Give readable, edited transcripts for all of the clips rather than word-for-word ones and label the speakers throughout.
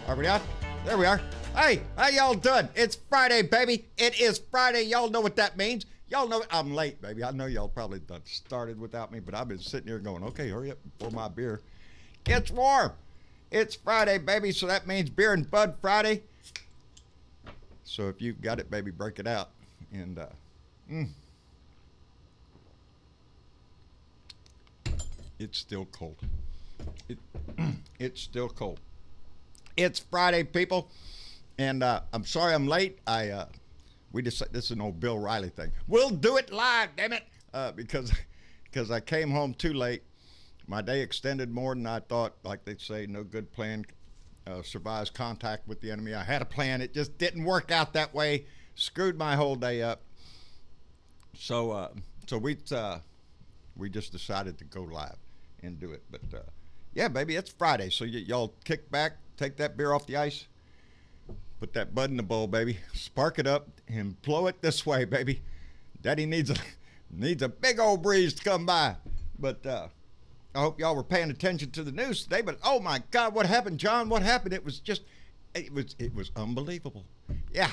Speaker 1: Are we on? There we are. Hey, how y'all doing? It's Friday, baby. It is Friday. Y'all know what that means. Y'all know I'm late, baby. I know y'all probably done started without me, but I've been sitting here going, okay, hurry up and pour my beer. It's warm. It's Friday, baby, so that means beer and bud Friday. So if you've got it, baby, break it out. And, it's still cold. It's still cold. It's Friday, people, and I'm sorry I'm late. We just this is an old Bill Riley thing. We'll do it live, damn it, because I came home too late. My day extended more than I thought. Like they say, no good plan survives contact with the enemy. I had a plan. It just didn't work out that way. Screwed my whole day up. So we just decided to go live and do it. But yeah, baby, it's Friday. So y'all kick back, take that beer off the ice, put that bud in the bowl, baby, spark it up, and blow it this way, baby. Daddy needs a big old breeze to come by. But I hope y'all were paying attention to the news today. But oh my God, what happened, John? What happened? It was unbelievable. Yeah,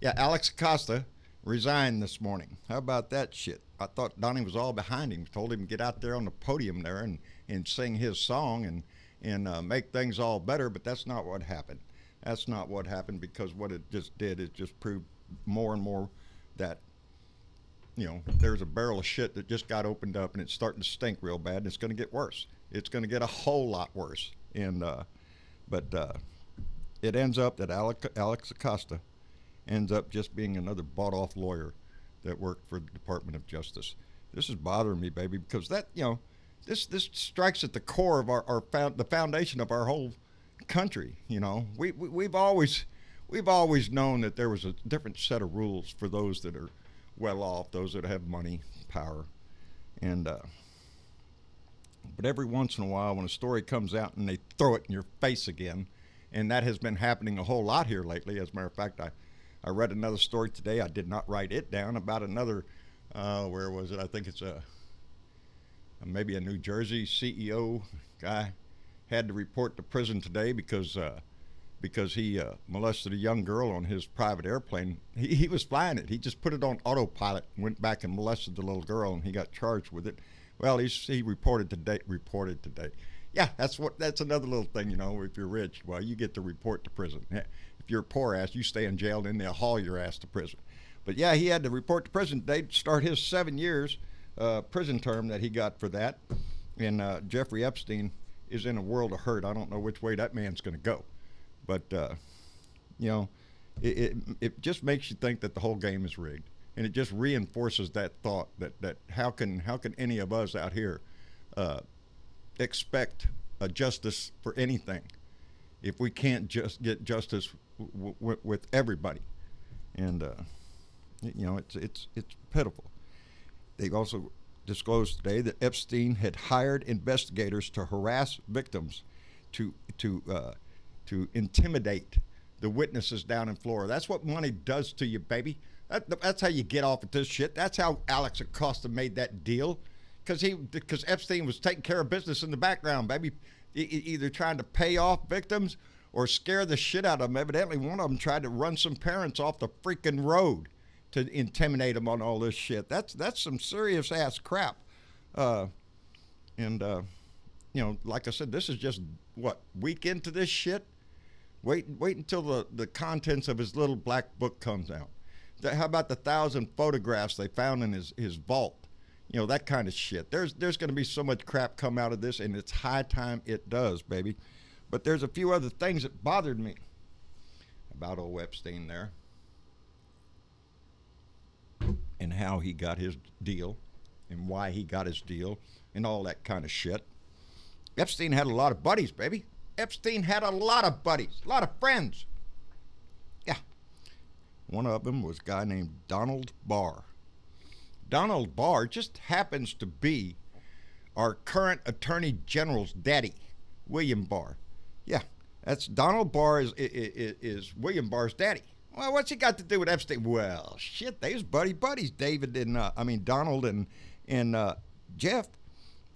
Speaker 1: Alex Acosta resigned this morning. How about that shit? I thought Donnie was all behind him. Told him to get out there on the podium there and sing his song and make things all better. But that's not what happened. That's not what happened, because what it just did is just proved more and more that, there's a barrel of shit that just got opened up and it's starting to stink real bad, and it's going to get worse. It's going to get a whole lot worse. And but it ends up that Alex Acosta ends up just being another bought-off lawyer that worked for the Department of Justice. This is bothering me, baby, because that this strikes at the core of the foundation of our whole country. We've always known that there was a different set of rules for those that are well off, those that have money, power, and but every once in a while, when a story comes out and they throw it in your face again, and that has been happening a whole lot here lately. As a matter of fact, I read another story today. I did not write it down, about another, where was it? I think it's maybe a New Jersey CEO guy had to report to prison today because he molested a young girl on his private airplane. He was flying it. He just put it on autopilot and went back and molested the little girl, and he got charged with it. Well, he reported today. Yeah, that's another little thing, if you're rich, well, you get to report to prison. If you're a poor ass, you stay in jail, and then they'll haul your ass to prison. But yeah, he had to report to prison. They'd start his 7 years prison term that he got for that. And Jeffrey Epstein is in a world of hurt. I don't know which way that man's going to go. But, it just makes you think that the whole game is rigged. And it just reinforces that thought that how can any of us out here expect a justice for anything if we can't just get justice with everybody. And it's pitiful. They've also disclosed today that Epstein had hired investigators to harass victims, to intimidate the witnesses down in Florida. That's what money does to you, baby. That's how you get off at this shit. That's how Alex Acosta made that deal. Because Epstein was taking care of business in the background, baby, either trying to pay off victims or scare the shit out of them. Evidently, one of them tried to run some parents off the freaking road to intimidate them on all this shit. That's some serious ass crap. Like I said, this is just week into this shit. Wait until the contents of his little black book comes out. How about the 1,000 photographs they found in his vault? That kind of shit. There's going to be so much crap come out of this, and it's high time it does, baby. But there's a few other things that bothered me about old Epstein there, and how he got his deal, and why he got his deal, and all that kind of shit. Epstein had a lot of buddies, baby. Epstein had a lot of buddies, a lot of friends. Yeah. One of them was a guy named Donald Barr. Donald Barr just happens to be our current Attorney General's daddy, William Barr. Yeah, that's Donald Barr is William Barr's daddy. Well, what's he got to do with Epstein? Well, shit, they was buddies, David and Donald and Jeff,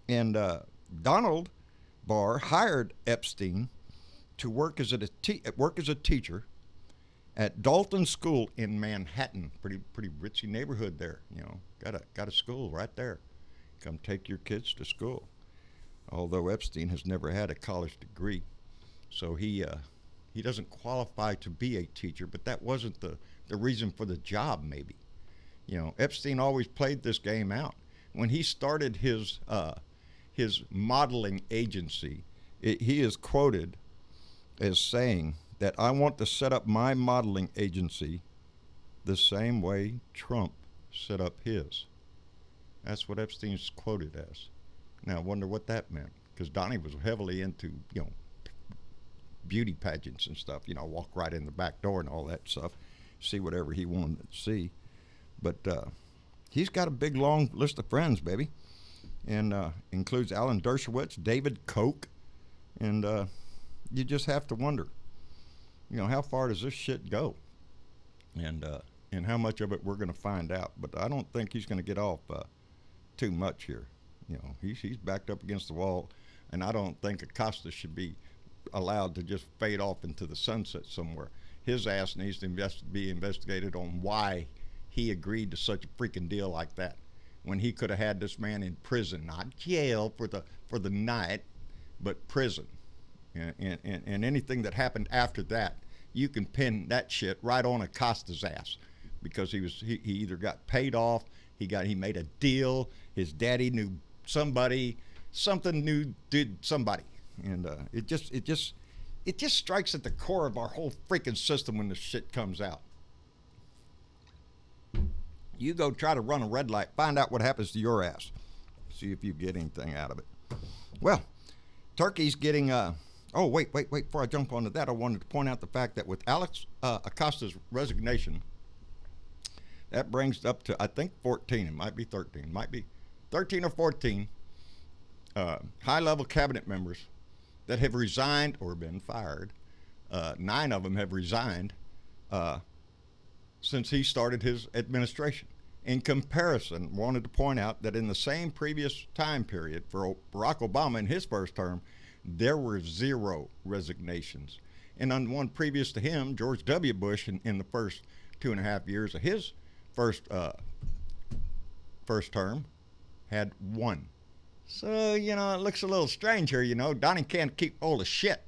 Speaker 1: and Donald Barr hired Epstein to work as a teacher at Dalton School in Manhattan. Pretty ritzy neighborhood there. You know, got a school right there. Come take your kids to school. Although Epstein has never had a college degree, so he doesn't qualify to be a teacher. But that wasn't the reason for the job. Maybe, you know, Epstein always played this game out. When he started his modeling agency, he is quoted as saying that I want to set up my modeling agency the same way Trump set up his. That's what Epstein's quoted as. Now, I wonder what that meant, because Donnie was heavily into, you know, beauty pageants and stuff. You know, walk right in the back door and all that stuff, see whatever he wanted to see. But he's got a big, long list of friends, baby, and includes Alan Dershowitz, David Koch, and you just have to wonder, you know, how far does this shit go, and how much of it we're going to find out. But I don't think he's going to get off too much here. You know, he's backed up against the wall, and I don't think Acosta should be allowed to just fade off into the sunset somewhere. His ass needs to be investigated on why he agreed to such a freaking deal like that, when he could have had this man in prison, not jail for the night, but prison. And anything that happened after that, you can pin that shit right on Acosta's ass, because he either got paid off, he made a deal, his daddy knew somebody, something new did somebody, and it just strikes at the core of our whole freaking system when this shit comes out. You go try to run a red light, find out what happens to your ass, see if you get anything out of it. Well, Turkey's getting oh wait, before I jump onto that, I wanted to point out the fact that with Alex Acosta's resignation, that brings up to, I think, 14, it might be 13, it might be 13 or 14 high-level cabinet members that have resigned or been fired. 9 of them have resigned since he started his administration. In comparison, wanted to point out that in the same previous time period for Barack Obama in his first term, there were 0 resignations. And on one previous to him, George W. Bush, in the first 2.5 years of his first term, had 1. So, you know, it looks a little strange here, you know. Donnie can't keep all the shit.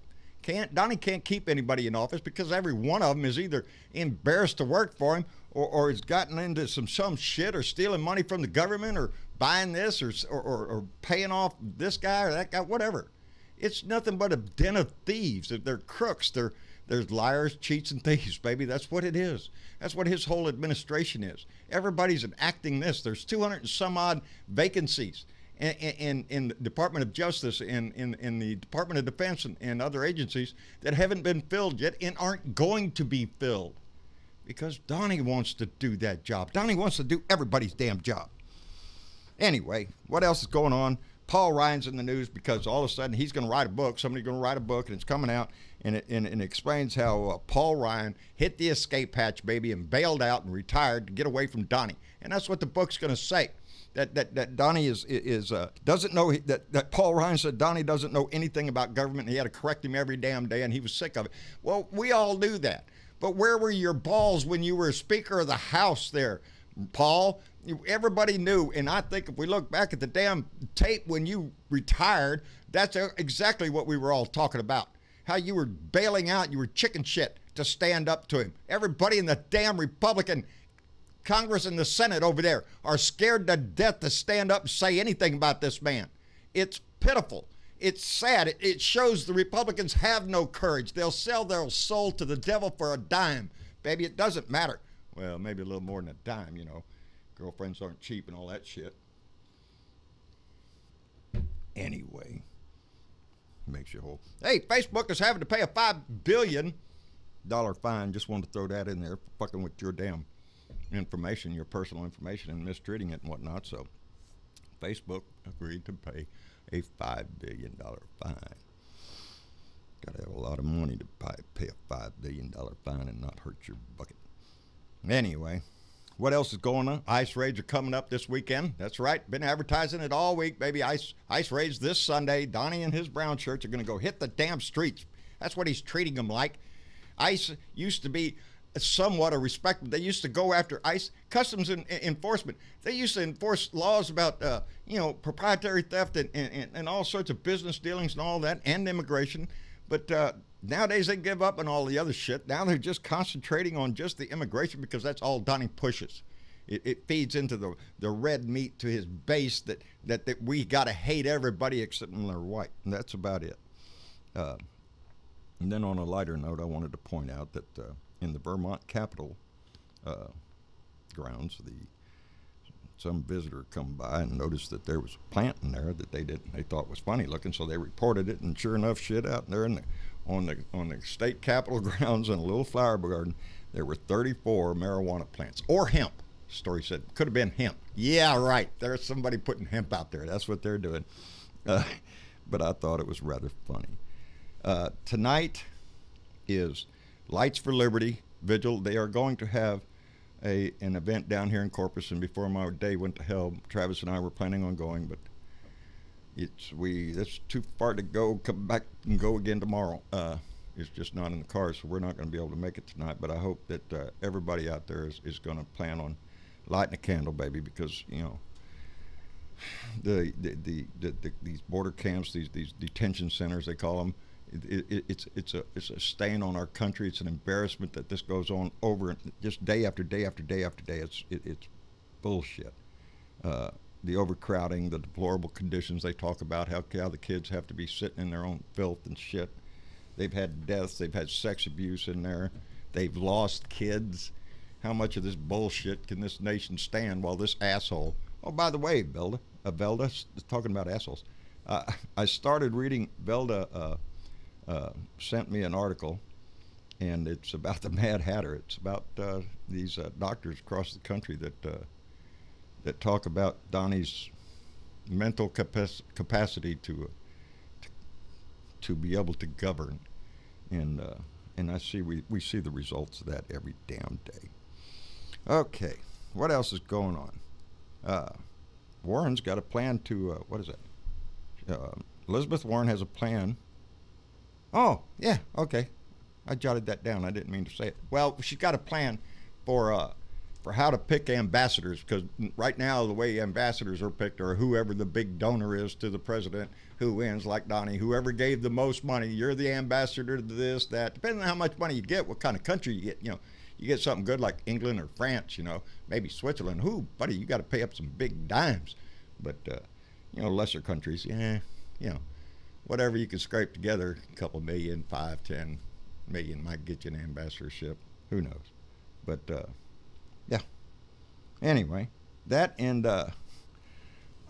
Speaker 1: Donnie can't keep anybody in office because every one of them is either embarrassed to work for him or has gotten into some shit or stealing money from the government or buying this or paying off this guy or that guy, whatever. It's nothing but a den of thieves. They're crooks. There's liars, cheats, and thieves, baby. That's what it is. That's what his whole administration is. Everybody's enacting this. There's 200 and some odd vacancies in the Department of Justice, in the Department of Defense, and other agencies that haven't been filled yet and aren't going to be filled because Donnie wants to do that job. Donnie wants to do everybody's damn job. Anyway, what else is going on? Paul Ryan's in the news because all of a sudden he's going to write a book. Somebody's going to write a book, and it's coming out, and it explains how Paul Ryan hit the escape hatch, baby, and bailed out and retired to get away from Donnie. And that's what the book's going to say. That Donnie doesn't know, that Paul Ryan said Donnie doesn't know anything about government, and he had to correct him every damn day, and he was sick of it. Well, we all knew that. But where were your balls when you were Speaker of the House there, Paul? Everybody knew, and I think if we look back at the damn tape when you retired, that's exactly what we were all talking about. How you were bailing out, you were chicken shit to stand up to him. Everybody in the damn Republican Congress and the Senate over there are scared to death to stand up and say anything about this man. It's pitiful. It's sad. It shows the Republicans have no courage. They'll sell their soul to the devil for a dime. Baby, it doesn't matter. Well, maybe a little more than a dime, you know. Girlfriends aren't cheap and all that shit. Anyway, makes you whole. Hey, Facebook is having to pay a $5 billion fine. Just wanted to throw that in there, fucking with your damn information, your personal information, and mistreating it and whatnot. So Facebook agreed to pay a $5 billion fine. Gotta have a lot of money to pay a $5 billion fine and not hurt your bucket. Anyway, what else is going on? Ice raids are coming up this weekend. That's right. Been advertising it all week, baby. Ice raids this Sunday. Donnie and his brown shirts are going to go hit the damn streets. That's what he's treating them like. ICE used to be somewhat a respectable. They used to go after ICE customs enforcement. They used to enforce laws about proprietary theft and all sorts of business dealings and all that, and immigration. But nowadays they give up on all the other shit. Now they're just concentrating on just the immigration because that's all Donnie pushes. It feeds into the red meat to his base that we got to hate everybody except when they're white. And that's about it. And then on a lighter note, I wanted to point out that in the Vermont Capitol grounds, some visitor come by and noticed that there was a plant in there that they thought was funny looking, so they reported it. And sure enough, shit, out there on the state capitol grounds in a little flower garden, there were 34 marijuana plants or hemp. Story said could have been hemp. Yeah, right. There's somebody putting hemp out there. That's what they're doing. But I thought it was rather funny. Tonight is Lights for Liberty Vigil. They are going to have an event down here in Corpus, and before my day went to hell, Travis and I were planning on going, but it's too far to go. Come back and go again tomorrow. It's just not in the cards, so we're not going to be able to make it tonight. But I hope that everybody out there is going to plan on lighting a candle, baby, because these border camps, these detention centers, they call them. It's a stain on our country. It's an embarrassment that this goes on over just day after day after day after day. It's bullshit. The overcrowding, the deplorable conditions they talk about, how the kids have to be sitting in their own filth and shit. They've had deaths. They've had sex abuse in there. They've lost kids. How much of this bullshit can this nation stand while this asshole? Oh, by the way, Velda, talking about assholes. I started reading. Velda sent me an article, and it's about the Mad Hatter. It's about these doctors across the country that talk about Donnie's mental capacity to be able to govern, and I see we see the results of that every damn day. Okay, what else is going on? Warren's got a plan to what is it? Elizabeth Warren has a plan. Oh yeah, okay, I jotted that down. I didn't mean to say it. Well, she's got a plan for how to pick ambassadors, because right now the way ambassadors are picked are whoever the big donor is to the president, who wins, like Donnie. Whoever gave the most money, you're the ambassador to this, that. Depending on how much money you get, what kind of country you get. You get something good like England or France, maybe Switzerland. Buddy, you got to pay up some big dimes. But lesser countries, whatever you can scrape together, a couple million, 5, 10 million might get you an ambassadorship. Who knows? But yeah. Anyway, that, and I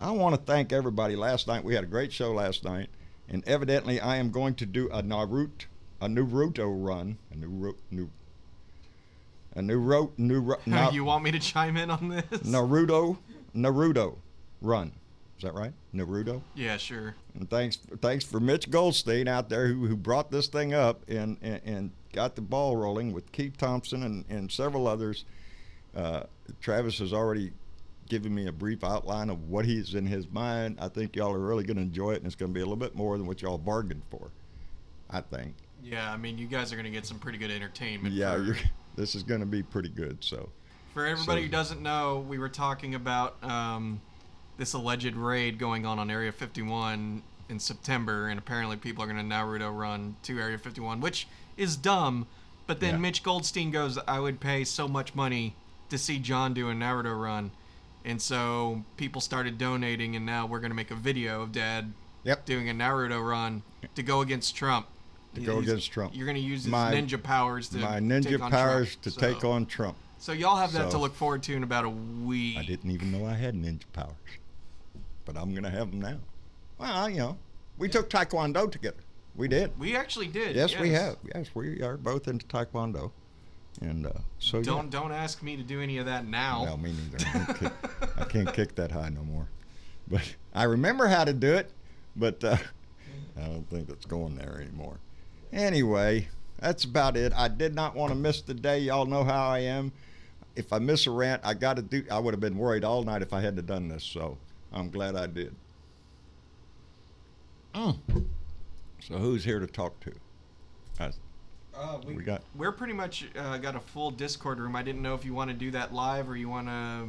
Speaker 1: want to thank everybody. Last night we had a great show last night, and evidently I am going to do a Naruto run.
Speaker 2: You want me to chime in on this?
Speaker 1: Naruto run. Is that right? Naruto?
Speaker 2: Yeah, sure.
Speaker 1: And thanks for Mitch Goldstein out there who brought this thing up and got the ball rolling with Keith Thompson and several others. Travis has already given me a brief outline of what he's in his mind. I think y'all are really going to enjoy it, and it's going to be a little bit more than what y'all bargained for, I think.
Speaker 2: Yeah, I mean, you guys are going to get some pretty good entertainment.
Speaker 1: Yeah, this is going to be pretty good. So,
Speaker 2: for everybody who doesn't know, we were talking about this alleged raid going on Area 51 in September, and apparently people are going to Naruto run to Area 51, which is dumb. But then Mitch Goldstein goes, I would pay so much money to see John do a Naruto run. And so people started donating, and now we're going to make a video of Dad doing a Naruto run to go against Trump. You're going to use his ninja powers to
Speaker 1: take on Trump.
Speaker 2: So y'all have that to look forward to in about a week.
Speaker 1: I didn't even know I had ninja powers, but I'm going to have them now. Well, we took Taekwondo together. We did.
Speaker 2: We actually did.
Speaker 1: Yes, we have. Yes, we are both into Taekwondo. And so
Speaker 2: don't ask me to do any of that now.
Speaker 1: No, me neither. I can't kick that high no more. But I remember how to do it, but I don't think it's going there anymore. Anyway, that's about it. I did not want to miss the day. Y'all know how I am. If I miss a rant, I would have been worried all night if I hadn't done this. So I'm glad I did. So who's here to talk to? I,
Speaker 2: we're pretty much got a full Discord room. I didn't know if you want to do that live or you want to,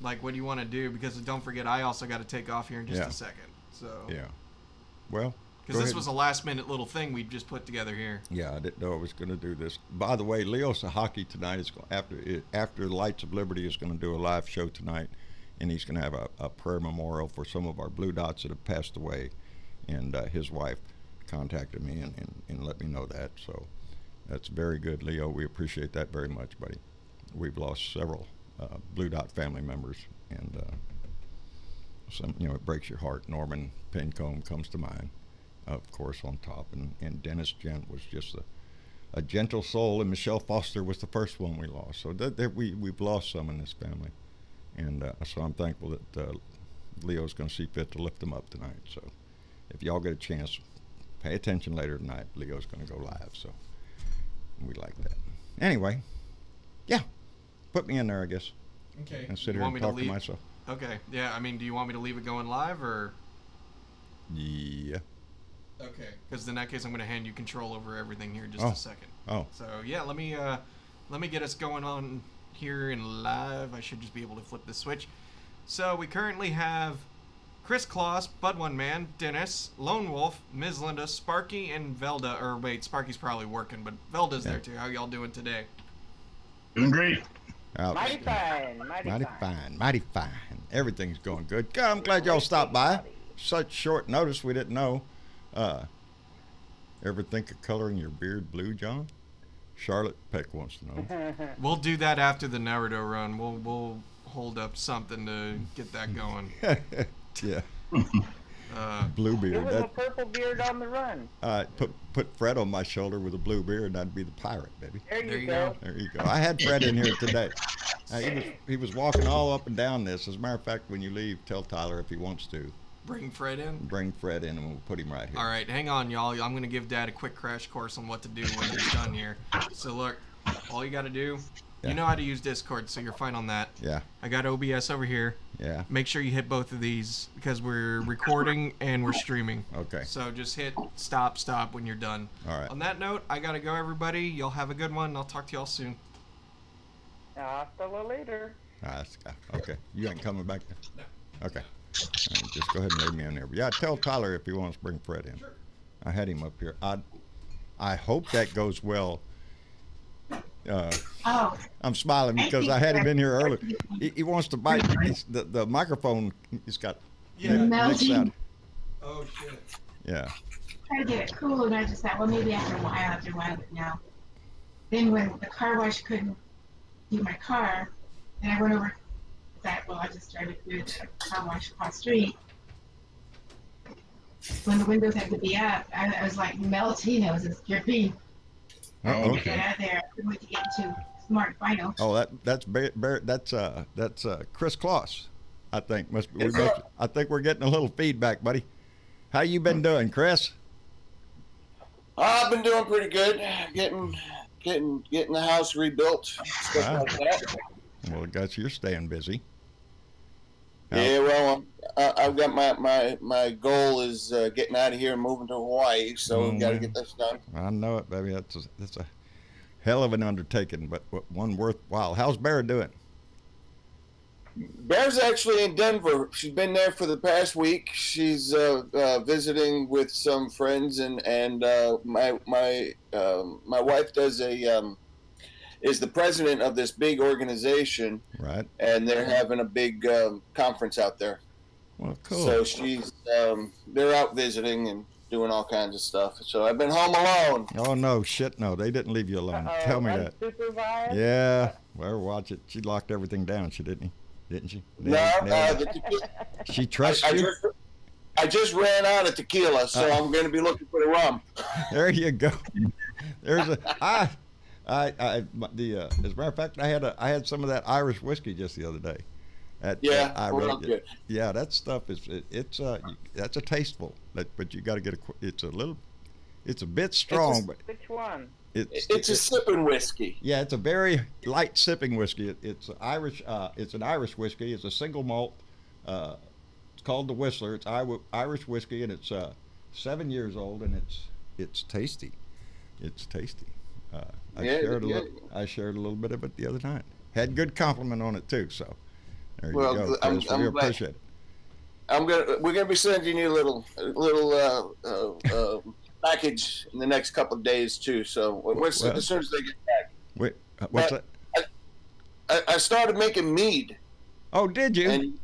Speaker 2: like, what do you want to do? Because don't forget, I also got to take off here in just a second. So
Speaker 1: yeah, well,
Speaker 2: because this was a last minute little thing we just put together here.
Speaker 1: Yeah, I didn't know I was going to do this. By the way, Leo Sahaki tonight is after the Lights of Liberty is going to do a live show tonight, and he's going to have a prayer memorial for some of our Blue Dots that have passed away, and his wife contacted me and let me know that. So that's very good, Leo. We appreciate that very much, buddy. We've lost several Blue Dot family members, and some, it breaks your heart. Norman Pincombe comes to mind, of course, on top, and Dennis Gent was just a gentle soul, and Michelle Foster was the first one we lost. So we've lost some in this family, and so I'm thankful that Leo's going to see fit to lift them up tonight. So if y'all get a chance, pay attention later tonight. Leo's going to go live, so we like that. Anyway, yeah, put me in there, I guess.
Speaker 2: Okay.
Speaker 1: And sit here and talk to myself.
Speaker 2: Okay. Yeah. I mean, do you want me to leave it going live or?
Speaker 1: Yeah.
Speaker 2: Okay. Because in that case, I'm going to hand you control over everything here in just a second.
Speaker 1: Oh.
Speaker 2: So yeah, let me get us going on here in live. I should just be able to flip the switch. So we currently have Chris Claus, Bud One Man, Dennis, Lone Wolf, Ms. Linda, Sparky, and Velda. Or wait, Sparky's probably working, but Velda's there too. How y'all doing today?
Speaker 3: Doing great.
Speaker 4: Mighty fine.
Speaker 1: Mighty fine. Everything's going good. God, I'm glad y'all stopped by. Such short notice, we didn't know. Ever think of coloring your beard blue, John? Charlotte Peck wants to know.
Speaker 2: We'll do that after the Naruto run. We'll hold up something to get that going.
Speaker 1: Yeah. Blue beard.
Speaker 4: Give him a purple beard on the run.
Speaker 1: Put Fred on my shoulder with a blue beard, and I'd be the pirate, baby.
Speaker 4: There you go.
Speaker 1: There you go. I had Fred in here today. He was walking all up and down this. As a matter of fact, when you leave, tell Tyler if he wants to.
Speaker 2: Bring Fred in?
Speaker 1: Bring Fred in, and we'll put him right here.
Speaker 2: All right, hang on, y'all. I'm going to give Dad a quick crash course on what to do when he's done here. So, look, all you got to do, you know how to use Discord, so you're fine on that.
Speaker 1: Yeah.
Speaker 2: I got OBS over here.
Speaker 1: Yeah.
Speaker 2: Make sure you hit both of these because we're recording and we're streaming.
Speaker 1: Okay.
Speaker 2: So just hit stop when you're done.
Speaker 1: All right.
Speaker 2: On that note, I got to go, everybody. Y'all have a good one. I'll talk to y'all soon.
Speaker 4: Hasta later.
Speaker 1: Okay. You ain't coming back then? No. Okay. All right, just go ahead and leave me in there. But yeah, tell Tyler if he wants to bring Fred in.
Speaker 2: Sure.
Speaker 1: I had him up here. I hope that goes well. I'm smiling because I had him in here earlier. He wants to bite the microphone. He's got mixed out.
Speaker 2: Oh shit.
Speaker 1: Yeah.
Speaker 5: Try to get it cool, and I just thought, well, maybe after a while, but now. Then when the car wash couldn't do my car, then I went over. Well, I just drive it through the car wash across the street. When the windows had to be up, I was like melting. I was just dripping.
Speaker 1: Okay.
Speaker 5: Get out of there. I couldn't wait to get into Smart Final.
Speaker 1: Oh, that's Chris Claus. I think I think we're getting a little feedback, buddy. How you been doing, Chris?
Speaker 3: I've been doing pretty good. Getting the house rebuilt, stuff like that.
Speaker 1: Well, I guess you're staying busy.
Speaker 3: Yeah, well, I've got my goal is getting out of here and moving to Hawaii, so we've got to get this done.
Speaker 1: I know it, baby. That's a hell of an undertaking, but one worthwhile. How's Bear doing?
Speaker 3: Bear's actually in Denver. She's been there for the past week. She's visiting with some friends, and my wife does is the president of this big organization,
Speaker 1: right?
Speaker 3: And they're having a big conference out there.
Speaker 1: Well, cool.
Speaker 3: So she's they're out visiting and doing all kinds of stuff. So I've been home alone.
Speaker 1: Oh no, shit, no, they didn't leave you alone. Tell me that. Yeah, well, watch it. She locked everything down. Didn't she? She trusts you.
Speaker 3: I just ran out of tequila, so I'm going to be looking for the rum.
Speaker 1: There you go. There's as a matter of fact, I had some of that Irish whiskey just the other day.
Speaker 3: Good.
Speaker 1: Yeah, that stuff that's a tasteful, but you got to get it's a bit strong.
Speaker 4: Which one?
Speaker 3: It's a sipping whiskey.
Speaker 1: Yeah, it's a very light sipping whiskey. It's Irish. It's an Irish whiskey. It's a single malt. It's called the Whistler. It's Irish whiskey, and it's 7 years old, and it's tasty. It's tasty.
Speaker 3: Yeah,
Speaker 1: I shared a little bit of it the other night. Had good compliment on it too. So there you
Speaker 3: Well,
Speaker 1: go, Chris. We appreciate it.
Speaker 3: We're gonna be sending you a little package in the next couple of days too. So as soon as they get back.
Speaker 1: Wait, what's that?
Speaker 3: I started making mead.
Speaker 1: Oh, did you?
Speaker 3: And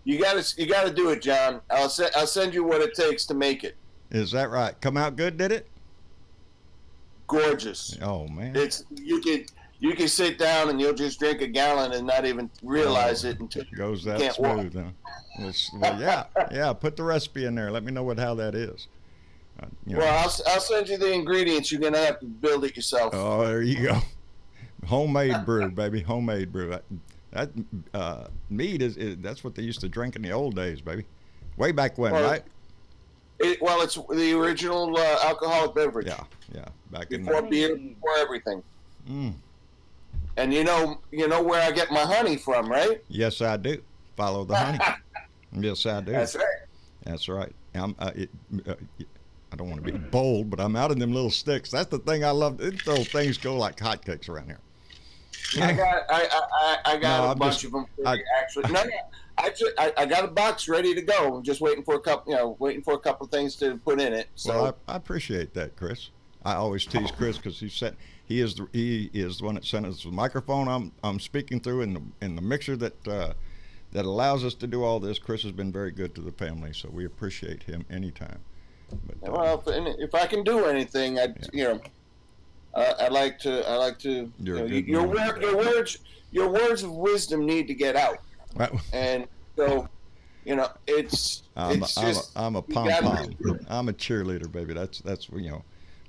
Speaker 3: you gotta do it, John. I'll send you what it takes to make it.
Speaker 1: Is that right? Come out good, did it?
Speaker 3: Gorgeous.
Speaker 1: Oh man.
Speaker 3: You can sit down and you'll just drink a gallon and not even realize it until
Speaker 1: it goes that
Speaker 3: you can't walk.
Speaker 1: smooth. Huh? Well, yeah. Put the recipe in there. Let me know how that is.
Speaker 3: Well, I'll send you the ingredients. You're gonna have to build it yourself.
Speaker 1: Oh, there you go. Homemade brew, baby. Homemade brew. That mead is that's what they used to drink in the old days, baby. Way back when, right?
Speaker 3: It's the original alcoholic beverage.
Speaker 1: Yeah. Back
Speaker 3: before
Speaker 1: in
Speaker 3: beer, before everything.
Speaker 1: Mm.
Speaker 3: And you know where I get my honey from, right?
Speaker 1: Yes, I do. Follow the honey. Yes, I do.
Speaker 3: That's right.
Speaker 1: That's right. I don't want to be bold, but I'm out of them little sticks. That's the thing I love. Those things go like hotcakes around here.
Speaker 3: I got a bunch of them. I got a box ready to go. I'm just waiting for a couple of things to put in it. So
Speaker 1: well, I appreciate that, Chris. I always tease Chris because he is the one that sent us the microphone I'm speaking through in the mixer that allows us to do all this. Chris has been very good to the family, so we appreciate him anytime. But,
Speaker 3: well, if I can do anything, I'd like to. Your words of wisdom need to get out, and so I'm
Speaker 1: a pom-pom. I'm a cheerleader, baby. That's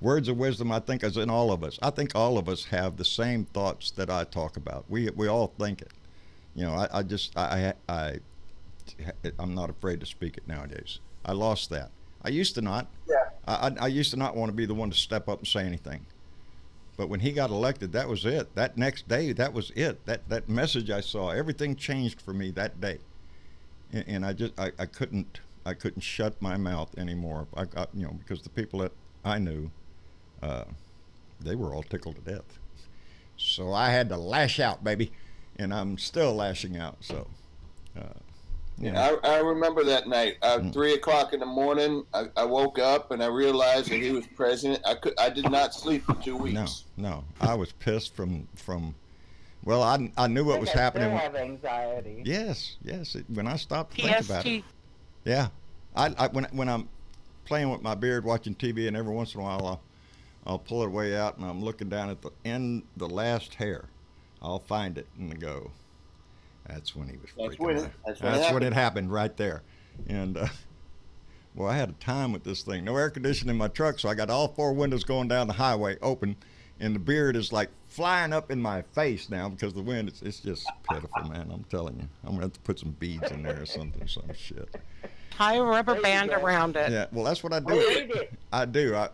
Speaker 1: words of wisdom. I think is in all of us. I think all of us have the same thoughts that I talk about. We all think it. I'm not afraid to speak it nowadays. I lost that. I used to not.
Speaker 3: Yeah.
Speaker 1: I used to not want to be the one to step up and say anything. But when he got elected, that was it. That next day, that was it. That message I saw, everything changed for me that day. And I couldn't shut my mouth anymore. Because the people that I knew, they were all tickled to death. So I had to lash out, baby, and I'm still lashing out. So.
Speaker 3: I remember that night. 3:00 in the morning, I woke up and I realized that he was president. I did not sleep for 2 weeks.
Speaker 1: No, I was pissed from. Well, I knew what was happening.
Speaker 4: I have anxiety.
Speaker 1: Yes. When I stopped to think about it. Yeah, when I'm playing with my beard, watching TV, and every once in a while I'll pull it way out, and I'm looking down at the last hair. I'll find it and go. That's when he was freaking out. That's when it happened right there. And, well, I had a time with this thing. No air conditioning in my truck, so I got all 4 windows going down the highway open, and the beard is like flying up in my face now because the wind, it's just pitiful, man. I'm telling you. I'm going to have to put some beads in there or something, some shit.
Speaker 6: Tie a rubber band around it.
Speaker 1: Yeah, well, that's what I do. I do.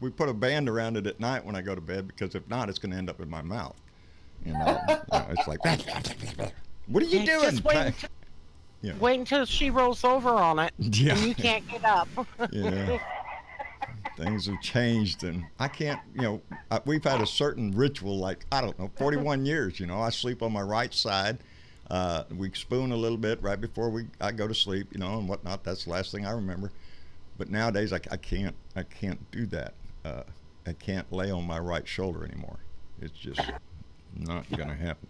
Speaker 1: We put a band around it at night when I go to bed because if not, it's going to end up in my mouth. It's like, what are you doing?
Speaker 6: Just wait until she rolls over on it, and you can't get up.
Speaker 1: Yeah, things have changed, and I can't. We've had a certain ritual, like 41 years. I sleep on my right side. We spoon a little bit right before I go to sleep, and whatnot. That's the last thing I remember. But nowadays, I can't do that. I can't lay on my right shoulder anymore. It's just not gonna happen,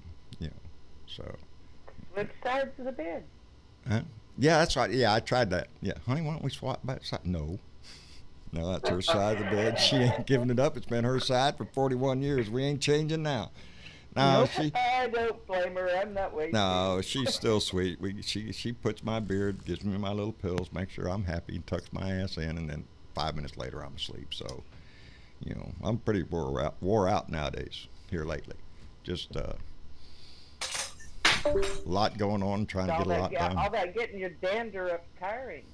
Speaker 1: so.
Speaker 4: Which side's the bed?
Speaker 1: Huh? Yeah, that's right. Yeah, I tried that. Yeah, honey, why don't we swap back side? No, that's her side of the bed. She ain't giving it up. It's been her side for 41 years. We ain't changing now. No,
Speaker 4: I don't blame her. I'm not waiting.
Speaker 1: No, she's still sweet. She puts my beard, gives me my little pills, makes sure I'm happy, tucks my ass in, and then 5 minutes later I'm asleep. So, I'm pretty wore out nowadays here lately. Just a lot going on, trying to get a lot done.
Speaker 4: All that getting your dander up tiring,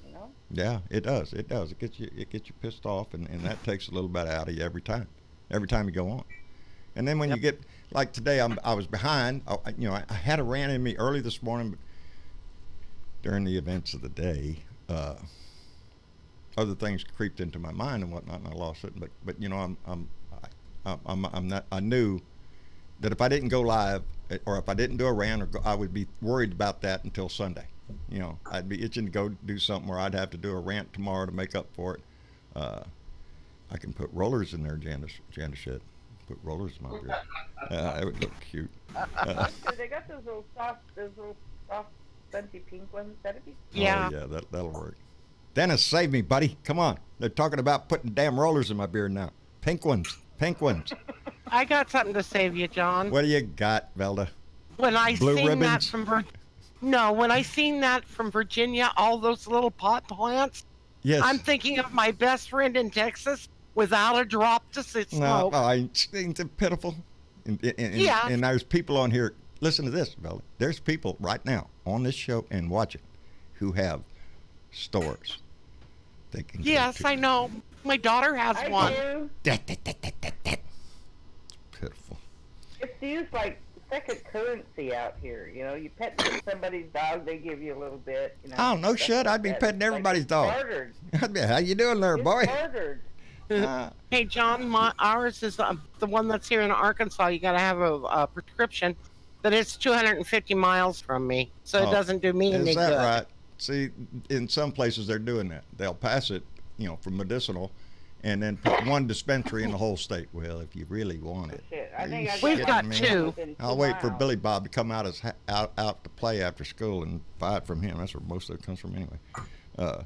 Speaker 1: Yeah, it does. It gets you pissed off, and that takes a little bit out of you every time you go on. And then when you get like today, I was behind. I had a rant in me early this morning, but during the events of the day. other things creeped into my mind and whatnot, and I lost it. But you know, I'm not. I knew that if I didn't go live, or if I didn't do a rant, I would be worried about that until Sunday. You know, I'd be itching to go do something where I'd have to do a rant tomorrow to make up for it. I can put rollers in there, Janice shit. Put rollers in my beard. It would look cute.
Speaker 4: They got those little soft, scenty pink ones. That'd be.
Speaker 6: Yeah.
Speaker 1: Oh, yeah, that'll work. Dennis, save me, buddy. Come on. They're talking about putting damn rollers in my beard now. Pink ones. Pink ones.
Speaker 6: I got something to save you, John.
Speaker 1: What do you got, Velda?
Speaker 6: When I
Speaker 1: Blue
Speaker 6: seen
Speaker 1: ribbons?
Speaker 6: that from when I seen that from Virginia, all those little pot plants,
Speaker 1: Yes.
Speaker 6: I'm thinking of my best friend in Texas without a drop to smoke.
Speaker 1: No, it's pitiful.
Speaker 6: Yeah.
Speaker 1: And there's people on here. Listen to this, Velda. There's people right now on this show and watching who have stores. They can go
Speaker 6: Yes,
Speaker 1: to.
Speaker 6: I know. My daughter has
Speaker 4: I
Speaker 6: one.
Speaker 4: do.
Speaker 1: It's pitiful.
Speaker 4: It's used like second currency out here. You know, you pet somebody's dog, they give you a little bit. You know,
Speaker 1: Oh, no
Speaker 4: stuff
Speaker 1: shit.
Speaker 4: like
Speaker 1: I'd be
Speaker 4: that.
Speaker 1: petting
Speaker 4: It's
Speaker 1: everybody's dog.
Speaker 4: Bartered.
Speaker 1: I'd be, how you doing there,
Speaker 4: It's
Speaker 1: boy?
Speaker 4: bartered.
Speaker 6: Hey, John, ours is the one that's here in Arkansas. You got to have a prescription, but it's 250 miles from me, so
Speaker 1: Oh,
Speaker 6: it doesn't do me any
Speaker 1: Is that
Speaker 6: good.
Speaker 1: right? See, in some places they're doing that. They'll pass it, you know, for medicinal, and then put one dispensary in the whole state. Well, if you really want it,
Speaker 4: Shit, I
Speaker 1: Are
Speaker 4: think
Speaker 1: you
Speaker 4: I
Speaker 6: We've got
Speaker 1: me?
Speaker 6: two.
Speaker 4: within
Speaker 1: I'll
Speaker 4: 2
Speaker 1: wait for
Speaker 4: miles.
Speaker 1: Billy Bob to come out out to play after school and buy it from him. That's where most of it comes from anyway.
Speaker 4: Yeah,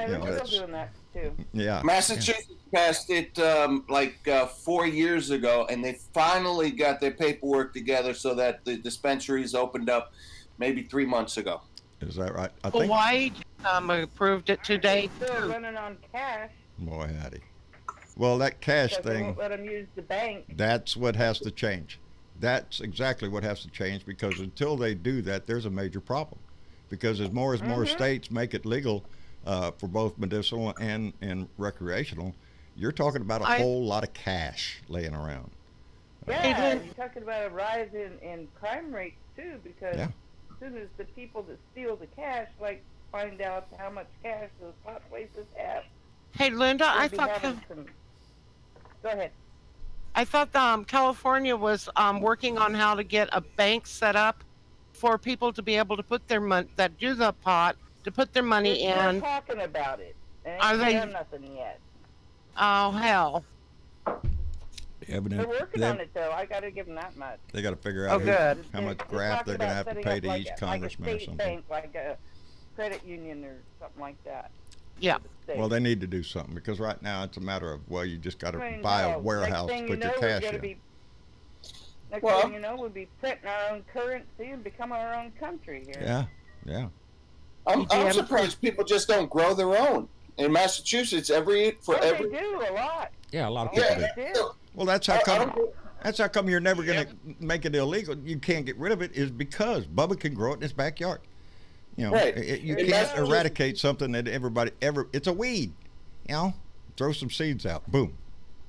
Speaker 1: you know,
Speaker 4: they're
Speaker 1: that's-
Speaker 4: still doing that too.
Speaker 1: Yeah.
Speaker 3: Massachusetts passed it 4 years ago, and they finally got their paperwork together so that the dispensaries opened up maybe 3 months ago.
Speaker 1: Is that right? I think.
Speaker 6: Hawaii approved it today
Speaker 4: They're still
Speaker 6: too.
Speaker 4: running on cash.
Speaker 1: Boy, howdy. Well, that cash
Speaker 4: Because they
Speaker 1: thing.
Speaker 4: won't let them use the bank.
Speaker 1: That's what has to change. That's exactly what has to change, because until they do that, there's a major problem. Because as more states make it legal for both medicinal and recreational, you're talking about a whole lot of cash laying around.
Speaker 4: Yeah, you're talking about a rise in crime rates too, because
Speaker 1: Yeah.
Speaker 4: as soon as the people that steal the cash find out how much cash those pot places have,
Speaker 6: Hey, Linda,
Speaker 4: they'll
Speaker 6: I
Speaker 4: be
Speaker 6: thought
Speaker 4: having some. Go ahead.
Speaker 6: California was working on how to get a bank set up for people to be able to put their money that do the pot to put their money
Speaker 4: They're
Speaker 6: in.
Speaker 4: talking about it. They ain't
Speaker 6: Are they-
Speaker 4: done nothing yet.
Speaker 6: Oh hell!
Speaker 4: They're working on it though. I got to give them that much.
Speaker 1: They got to figure
Speaker 6: Oh,
Speaker 1: out
Speaker 6: good.
Speaker 1: how much
Speaker 4: They're
Speaker 1: graft they're
Speaker 4: talking
Speaker 1: going to
Speaker 4: about
Speaker 1: have to
Speaker 4: setting
Speaker 1: pay
Speaker 4: up
Speaker 1: to
Speaker 4: like
Speaker 1: each
Speaker 4: a
Speaker 1: congressman or
Speaker 4: state
Speaker 1: something.
Speaker 4: bank, like a credit union or something like that.
Speaker 6: Yeah.
Speaker 4: for the state.
Speaker 1: Well, they need to do something, because right now it's a matter of, well, you just got to
Speaker 4: I mean,
Speaker 1: buy
Speaker 4: no,
Speaker 1: a warehouse
Speaker 4: next
Speaker 1: to
Speaker 4: thing
Speaker 1: put
Speaker 4: you
Speaker 1: your
Speaker 4: know, we're
Speaker 1: cash
Speaker 4: gonna
Speaker 1: in.
Speaker 4: be- Next
Speaker 3: Well-
Speaker 4: thing you know, we'll be printing our own currency and become our own country here.
Speaker 1: Yeah, yeah.
Speaker 3: I'm surprised people just don't grow their own. In Massachusetts, every
Speaker 4: They do a lot.
Speaker 1: Yeah, a lot of
Speaker 4: Yeah,
Speaker 1: people do.
Speaker 4: they do.
Speaker 1: Well, that's how
Speaker 3: I
Speaker 1: come.
Speaker 3: don't-
Speaker 1: That's how come you're never going to make it illegal. You can't get rid of it, is because Bubba can grow it in his backyard. You know,
Speaker 3: Right.
Speaker 1: you
Speaker 3: And
Speaker 1: can't
Speaker 3: that's-
Speaker 1: eradicate something that it's a weed. You know, throw some seeds out, boom,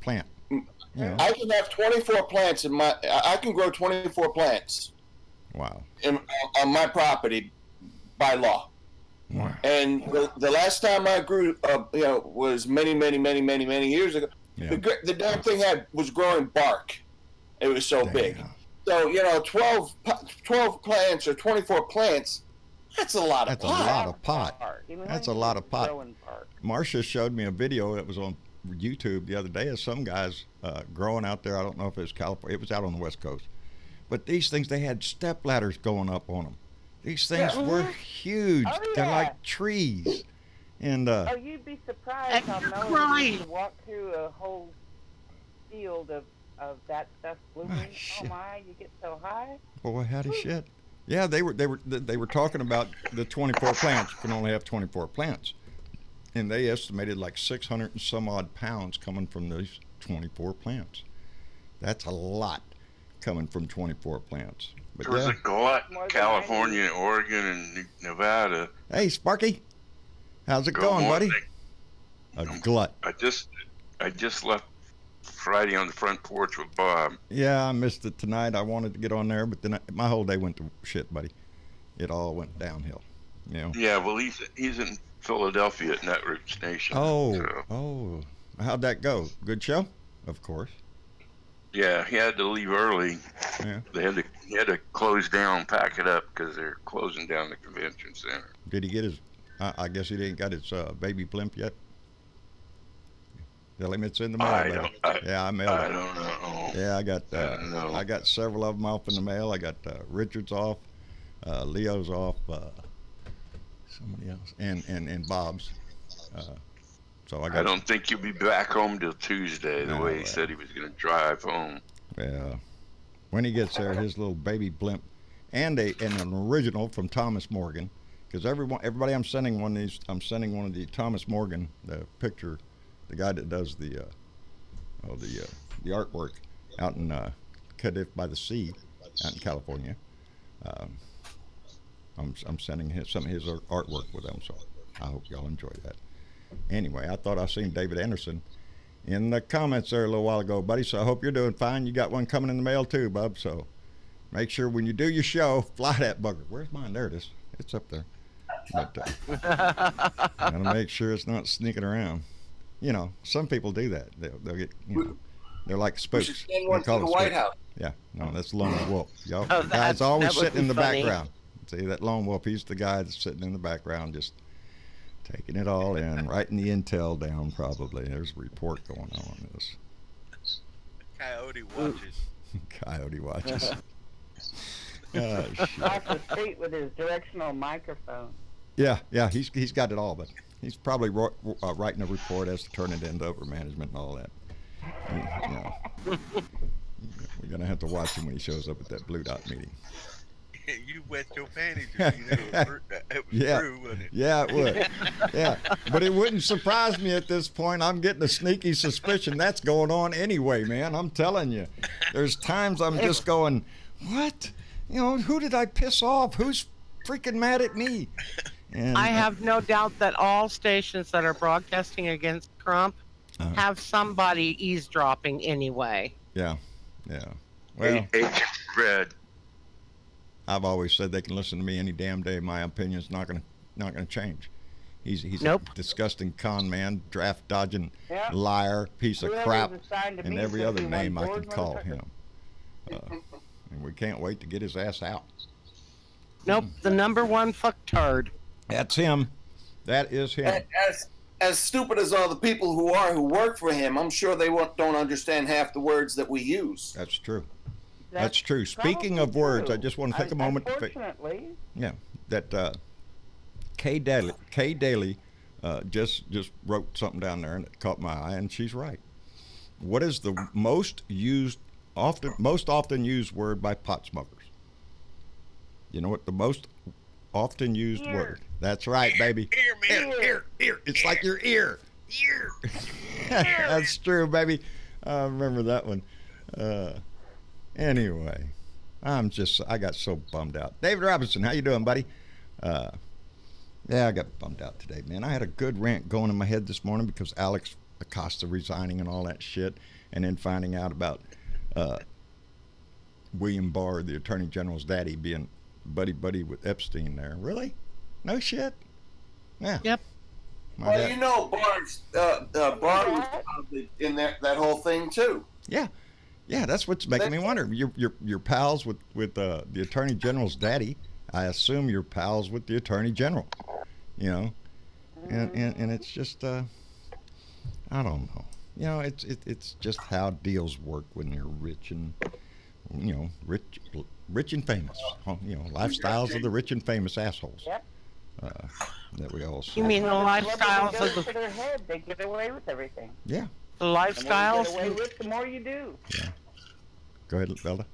Speaker 1: plant. You know,
Speaker 3: I can have 24 plants I can grow 24 plants
Speaker 1: wow.
Speaker 3: on my property by law.
Speaker 1: Wow.
Speaker 3: And the last time I grew, was many years ago.
Speaker 1: Yeah.
Speaker 3: The damn thing was growing bark. It was so big.
Speaker 1: Damn.
Speaker 3: So 12 plants or 24 plants. That's a lot of
Speaker 1: That's a
Speaker 3: pot.
Speaker 1: lot of pot.
Speaker 4: Park. You know,
Speaker 1: That's a lot of pot.
Speaker 4: growing park.
Speaker 1: Marcia showed me a video that was on YouTube the other day of some guys growing out there. I don't know if it was California. It was out on the West Coast. But these things, they had step ladders going up on them. These things were huge.
Speaker 4: Oh,
Speaker 1: They're
Speaker 4: yeah.
Speaker 1: like trees. And
Speaker 4: Oh, you'd be surprised how Melanie
Speaker 6: Christ.
Speaker 4: used to walk through a whole field of that stuff blooming.
Speaker 1: shit.
Speaker 4: Oh my, you get so high.
Speaker 1: boy, howdy shit. Yeah, they were talking about the 24 plants. You can only have 24 plants. And they estimated like 600 and some odd pounds coming from these 24 plants. That's a lot coming from 24 plants. But
Speaker 7: There was
Speaker 1: yeah.
Speaker 7: a glut
Speaker 4: More
Speaker 7: in
Speaker 4: than
Speaker 7: California, Oregon, and Nevada.
Speaker 1: Hey, Sparky. How's it
Speaker 7: Good
Speaker 1: going, buddy?
Speaker 7: morning.
Speaker 1: A glut.
Speaker 7: I just left Friday on the front porch with Bob.
Speaker 1: Yeah, I missed it tonight. I wanted to get on there, but then my whole day went to shit, buddy. It all went downhill. You know.
Speaker 7: Yeah, well, he's in Philadelphia at Netroots Station.
Speaker 1: Oh, how'd that go? Good show, of course.
Speaker 7: Yeah, he had to leave early.
Speaker 1: Yeah.
Speaker 7: He had to close down, pack it up because they're closing down the convention center.
Speaker 1: Did he get his? I guess he didn't got his baby blimp yet. Tell him it's in the mail. I mailed it.
Speaker 7: I don't know.
Speaker 1: Yeah, I got several of them off in the mail. I got Richard's off, Leo's off, somebody else, and Bob's. So I
Speaker 7: don't think he'll be back home till Tuesday. The way he said he was going to drive home.
Speaker 1: Yeah, when he gets there, his little baby blimp, and an original from Thomas Morgan, because everybody I'm sending one of the Thomas Morgan, the picture, the guy that does the artwork out in Cardiff by the Sea, out in California. I'm sending some of his artwork with them, so I hope y'all enjoy that. Anyway, I thought I seen David Anderson in the comments there a little while ago, buddy, so I hope you're doing fine. You got one coming in the mail too, bub, so make sure when you do your show, fly that bugger. Where's mine? There it is. It's up there. But gotta make sure it's not sneaking around. You know, some people do that. They'll get, they're like spooks.
Speaker 3: We should send one to the White House.
Speaker 1: Yeah, no, that's Lone Wolf. Y'all, the guy's always sitting in the background. See, that Lone Wolf, he's the guy that's sitting in the background, just taking it all in, writing the intel down probably. There's a report going on this.
Speaker 8: Coyote watches.
Speaker 1: Coyote watches.
Speaker 4: Off the street with his directional microphone.
Speaker 1: Yeah, he's got it all, but he's probably writing a report as to turn it into upper management and all that. We're going to have to watch him when he shows up at that Blue Dot meeting.
Speaker 8: You wet your panties if you knew it was true, wouldn't it?
Speaker 1: Yeah, it would. Yeah, but it wouldn't surprise me at this point. I'm getting a sneaky suspicion that's going on anyway, man. I'm telling you. There's times I'm just going, what? You know, who did I piss off? Who's freaking mad at me? And
Speaker 6: I have no doubt that all stations that are broadcasting against Trump have somebody eavesdropping anyway.
Speaker 1: Yeah. Well,
Speaker 7: Agent Red.
Speaker 1: I've always said they can listen to me any damn day. My opinion's not gonna change. He's
Speaker 6: nope.
Speaker 1: A disgusing con man, draft dodging liar, piece of crap, and every other name I can call him. And we can't wait to get his ass out.
Speaker 6: Nope, the number one fucktard.
Speaker 1: That's him. That is him.
Speaker 3: As stupid as all the people who work for him, I'm sure they don't understand half the words that we use.
Speaker 1: That's true. That's true. Speaking of words, I just want to take a moment.
Speaker 4: Unfortunately.
Speaker 1: Yeah, that Kay Daly just wrote something down there and it caught my eye, and she's right. What is the most often used word by pot smokers? You know what the most often used word? That's right, baby. Ear. It's like your ear. That's true, baby. I remember that one. Anyway, I got so bummed out. David Robinson, how you doing, buddy? Yeah, I got bummed out today, man. I had a good rant going in my head this morning because Alex Acosta resigning and all that shit, and then finding out about William Barr, the Attorney General's daddy, being buddy with Epstein there. Really? No shit? Yeah.
Speaker 6: Yep.
Speaker 3: Well, you know, Barr was probably in that whole thing too.
Speaker 1: Yeah, that's what's making me wonder. You're pals with the Attorney General's daddy. I assume you're pals with the Attorney General. You know, and it's just I don't know. You know, it's just how deals work when you're rich and rich and famous. You know, lifestyles of the rich and famous assholes.
Speaker 4: Yep.
Speaker 1: That we all see.
Speaker 6: You mean the lifestyles of
Speaker 4: the their head, they get away with everything.
Speaker 1: Yeah.
Speaker 6: The lifestyles.
Speaker 4: The more you get away with, the more you do.
Speaker 1: Yeah. Go ahead, Velda.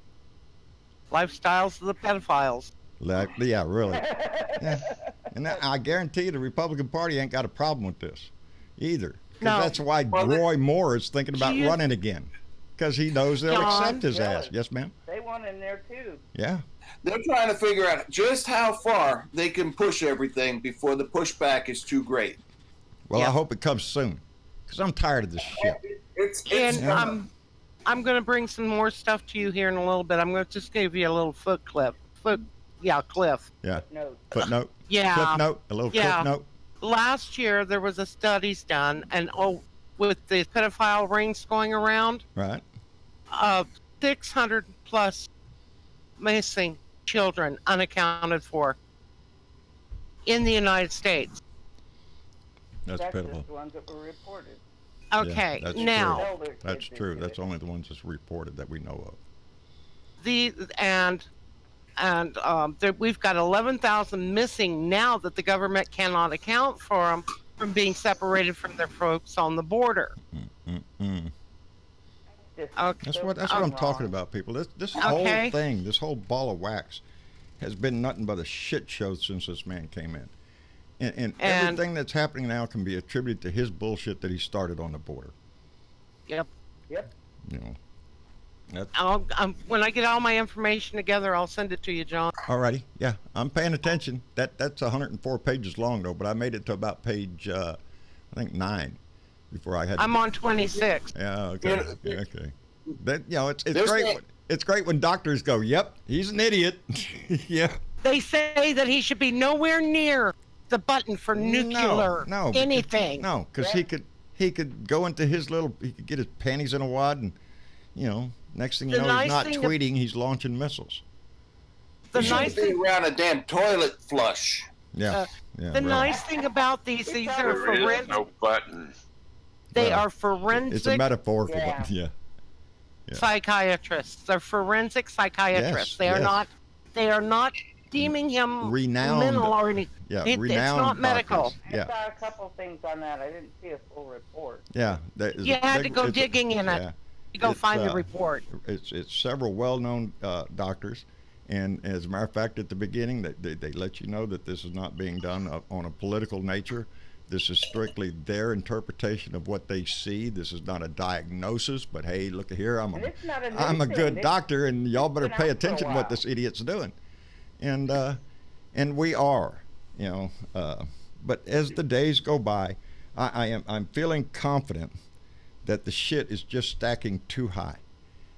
Speaker 6: Lifestyles of the pedophiles.
Speaker 1: Yeah, really. Yeah. And I guarantee you the Republican Party ain't got a problem with this either. Because that's why Roy Moore is thinking about running again. Because he knows they'll accept his ass. Yes, ma'am?
Speaker 4: They want in there, too.
Speaker 1: Yeah.
Speaker 3: They're trying to figure out just how far they can push everything before the pushback is too great.
Speaker 1: Well, I hope it comes soon. Because I'm tired of this shit.
Speaker 6: I'm going to bring some more stuff to you here in a little bit. I'm going to just give you a little cliff.
Speaker 1: Yeah.
Speaker 4: No.
Speaker 1: Footnote.
Speaker 6: Yeah.
Speaker 1: Cliff note. A little cliff note.
Speaker 6: last year there was a studies done, and with the pedophile rings going around,
Speaker 1: Right.
Speaker 6: 600 plus missing children unaccounted for in the United States.
Speaker 1: That's pitiful.
Speaker 4: just the ones that were reported.
Speaker 6: Okay,
Speaker 1: that's
Speaker 6: now
Speaker 1: true.
Speaker 4: Older
Speaker 1: That's
Speaker 4: kids
Speaker 1: true.
Speaker 4: into
Speaker 1: That's
Speaker 4: it.
Speaker 1: only the ones that's reported that we know of.
Speaker 6: We've got 11,000 missing now that the government cannot account for them from being separated from their folks on the border.
Speaker 4: Just
Speaker 6: Okay.
Speaker 1: That's
Speaker 4: so
Speaker 1: what I'm talking
Speaker 4: wrong.
Speaker 1: about, people. This
Speaker 6: Okay.
Speaker 1: whole thing, this whole ball of wax, has been nothing but a shit show since this man came in. And everything that's happening now can be attributed to his bullshit that he started on the border.
Speaker 6: Yep.
Speaker 4: Yep.
Speaker 1: You know. That's
Speaker 6: When I get all my information together, I'll send it to you, John.
Speaker 1: alrighty. Yeah, I'm paying attention. That's 104 pages long though, but I made it to about page I think 9 before I had.
Speaker 6: I'm on 26.
Speaker 1: Yeah. Okay.
Speaker 3: Yeah.
Speaker 1: Okay. That it's
Speaker 3: There's
Speaker 1: great.
Speaker 3: that-
Speaker 1: It's great when doctors go, "Yep, he's an idiot." Yeah.
Speaker 6: They say that he should be nowhere near the button for nuclear
Speaker 1: no,
Speaker 6: anything.
Speaker 1: No, because he could go into he could get his panties in a wad, and next thing you
Speaker 6: The
Speaker 1: know,
Speaker 6: nice
Speaker 1: he's not
Speaker 6: thing
Speaker 1: tweeting, he's launching missiles.
Speaker 6: The
Speaker 3: You
Speaker 6: nice
Speaker 3: shouldn't be
Speaker 6: thing,
Speaker 3: around a damn toilet flush.
Speaker 1: Yeah, yeah.
Speaker 6: the
Speaker 1: really.
Speaker 6: nice thing about these are
Speaker 7: There is
Speaker 6: forensic.
Speaker 7: no button.
Speaker 6: They
Speaker 1: Well,
Speaker 6: are forensic
Speaker 1: It's a metaphor for
Speaker 4: Yeah.
Speaker 1: yeah.
Speaker 6: psychiatrists. They're forensic psychiatrists.
Speaker 1: Yes,
Speaker 6: They are not deeming him
Speaker 1: Renowned-
Speaker 6: mental or anything.
Speaker 1: Yeah,
Speaker 6: It's
Speaker 1: renowned
Speaker 6: not medical.
Speaker 1: doctors.
Speaker 4: I
Speaker 1: Yeah,
Speaker 4: saw a couple things on that. I didn't see a full report.
Speaker 1: yeah.
Speaker 6: You had to go digging in it.
Speaker 1: Yeah,
Speaker 6: You go
Speaker 1: It's,
Speaker 6: find the report.
Speaker 1: it's several well-known doctors, and as a matter of fact, at the beginning, they let you know that this is not being done on a political nature. This is strictly their interpretation of what they see. This is not a diagnosis, but hey, look here, I'm
Speaker 4: And it's not a new
Speaker 1: a
Speaker 4: thing.
Speaker 1: good
Speaker 4: This-
Speaker 1: doctor, and y'all better
Speaker 4: been
Speaker 1: pay
Speaker 4: out for a
Speaker 1: attention to what
Speaker 4: while.
Speaker 1: this idiot's doing. And we are, but as the days go by, I'm feeling confident that the shit is just stacking too high.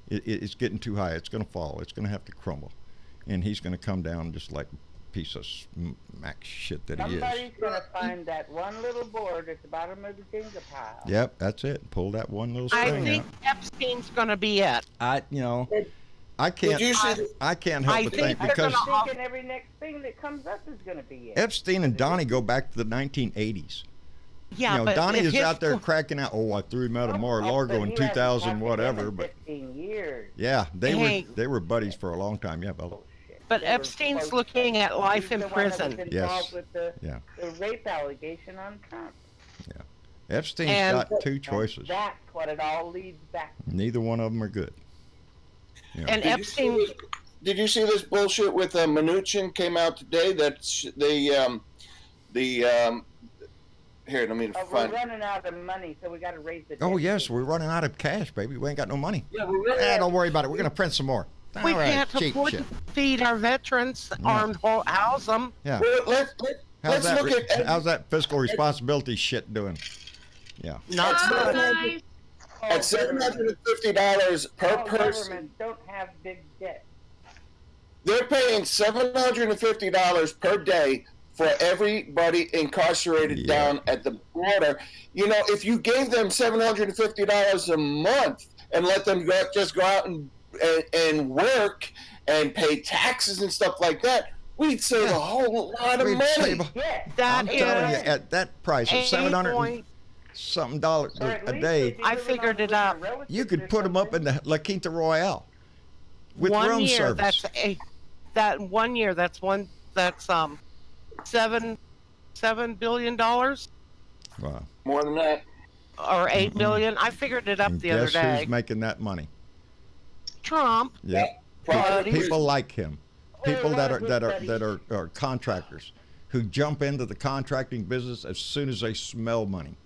Speaker 1: It's getting too high. It's going to fall. It's going to have to crumble, and he's going to come down just like a piece of smack shit that he is.
Speaker 4: Somebody's going to find that one little board at the bottom of the Jenga pile.
Speaker 1: Yep, that's it. Pull that one little
Speaker 6: I
Speaker 1: string
Speaker 6: think
Speaker 1: out.
Speaker 6: Epstein's going to be it.
Speaker 1: I can't.
Speaker 3: Did you see?
Speaker 1: I can't help
Speaker 6: I
Speaker 1: but
Speaker 6: think
Speaker 1: think
Speaker 6: they're
Speaker 1: because
Speaker 6: gonna-
Speaker 4: Thinking every next thing that comes up is going to be it.
Speaker 1: Epstein and Donnie go back to the 1980s.
Speaker 6: Yeah, but
Speaker 1: Donnie
Speaker 6: if
Speaker 1: is
Speaker 6: his-
Speaker 1: out there cracking out. Oh, I threw him out of Mar-a-Lago in 2000, whatever. But
Speaker 4: 15 years.
Speaker 1: yeah,
Speaker 6: Hey.
Speaker 1: they were buddies for a long time. Yeah, Bella.
Speaker 6: But
Speaker 4: They were
Speaker 6: Epstein's
Speaker 4: close.
Speaker 6: looking at life
Speaker 4: He's
Speaker 6: in
Speaker 4: the one that was
Speaker 6: prison.
Speaker 4: involved
Speaker 1: Yes.
Speaker 4: with the
Speaker 1: Yeah.
Speaker 4: rape allegation on Trump.
Speaker 1: Epstein's
Speaker 6: And-
Speaker 1: got two choices.
Speaker 4: That's what it all leads back to.
Speaker 1: Neither one of them are good.
Speaker 6: And Epstein,
Speaker 3: Did you see this bullshit with Mnuchin came out today? That here, let me
Speaker 4: Oh, we're
Speaker 3: find.
Speaker 4: running out of money, so we got to raise the.
Speaker 1: Oh
Speaker 4: debt
Speaker 1: yes,
Speaker 4: limit.
Speaker 1: we're running out of cash, baby. We ain't got no money.
Speaker 3: Yeah, we really
Speaker 1: Don't worry about it. We're gonna print some more.
Speaker 6: we
Speaker 1: All right,
Speaker 6: can't
Speaker 1: cheap
Speaker 6: afford
Speaker 1: shit.
Speaker 6: to feed our veterans,
Speaker 1: Yeah.
Speaker 6: house them.
Speaker 1: Yeah.
Speaker 3: Well, let's
Speaker 1: How's that?
Speaker 3: look at.
Speaker 1: How's that fiscal responsibility shit doing? Yeah.
Speaker 6: Not
Speaker 3: That's
Speaker 6: good.
Speaker 3: At $750 per
Speaker 4: All
Speaker 3: person,
Speaker 4: governments don't have big debt.
Speaker 3: they're paying $750 per day for everybody incarcerated
Speaker 1: Yeah.
Speaker 3: down at the border. If you gave them $750 a month and let them just go out and work and pay taxes and stuff like that, we'd save a whole lot of
Speaker 1: We'd
Speaker 3: money.
Speaker 1: save
Speaker 4: Yes.
Speaker 1: I'm
Speaker 6: That
Speaker 1: telling you,
Speaker 6: is
Speaker 1: at that price of
Speaker 6: $8
Speaker 1: $700 something dollars
Speaker 4: Or at
Speaker 1: a
Speaker 4: least
Speaker 1: day,
Speaker 4: if you
Speaker 6: I
Speaker 4: live
Speaker 6: figured
Speaker 4: on
Speaker 6: it out.
Speaker 4: with your relatives
Speaker 1: you could
Speaker 4: or
Speaker 1: put them up in
Speaker 4: something.
Speaker 1: the La Quinta Royale with
Speaker 6: 1
Speaker 1: room
Speaker 6: year.
Speaker 1: service.
Speaker 6: That's 1 year. That's $7 billion or
Speaker 1: Wow.
Speaker 3: More than that.
Speaker 6: 8 billion. I figured it up
Speaker 1: And
Speaker 6: the other
Speaker 1: guess
Speaker 6: day.
Speaker 1: who's making that money?
Speaker 6: Trump.
Speaker 1: Yeah.
Speaker 3: Probably.
Speaker 1: People like him. People
Speaker 4: Well,
Speaker 1: that
Speaker 4: a lot of good
Speaker 1: are contractors who jump into the contracting business as soon as they smell money.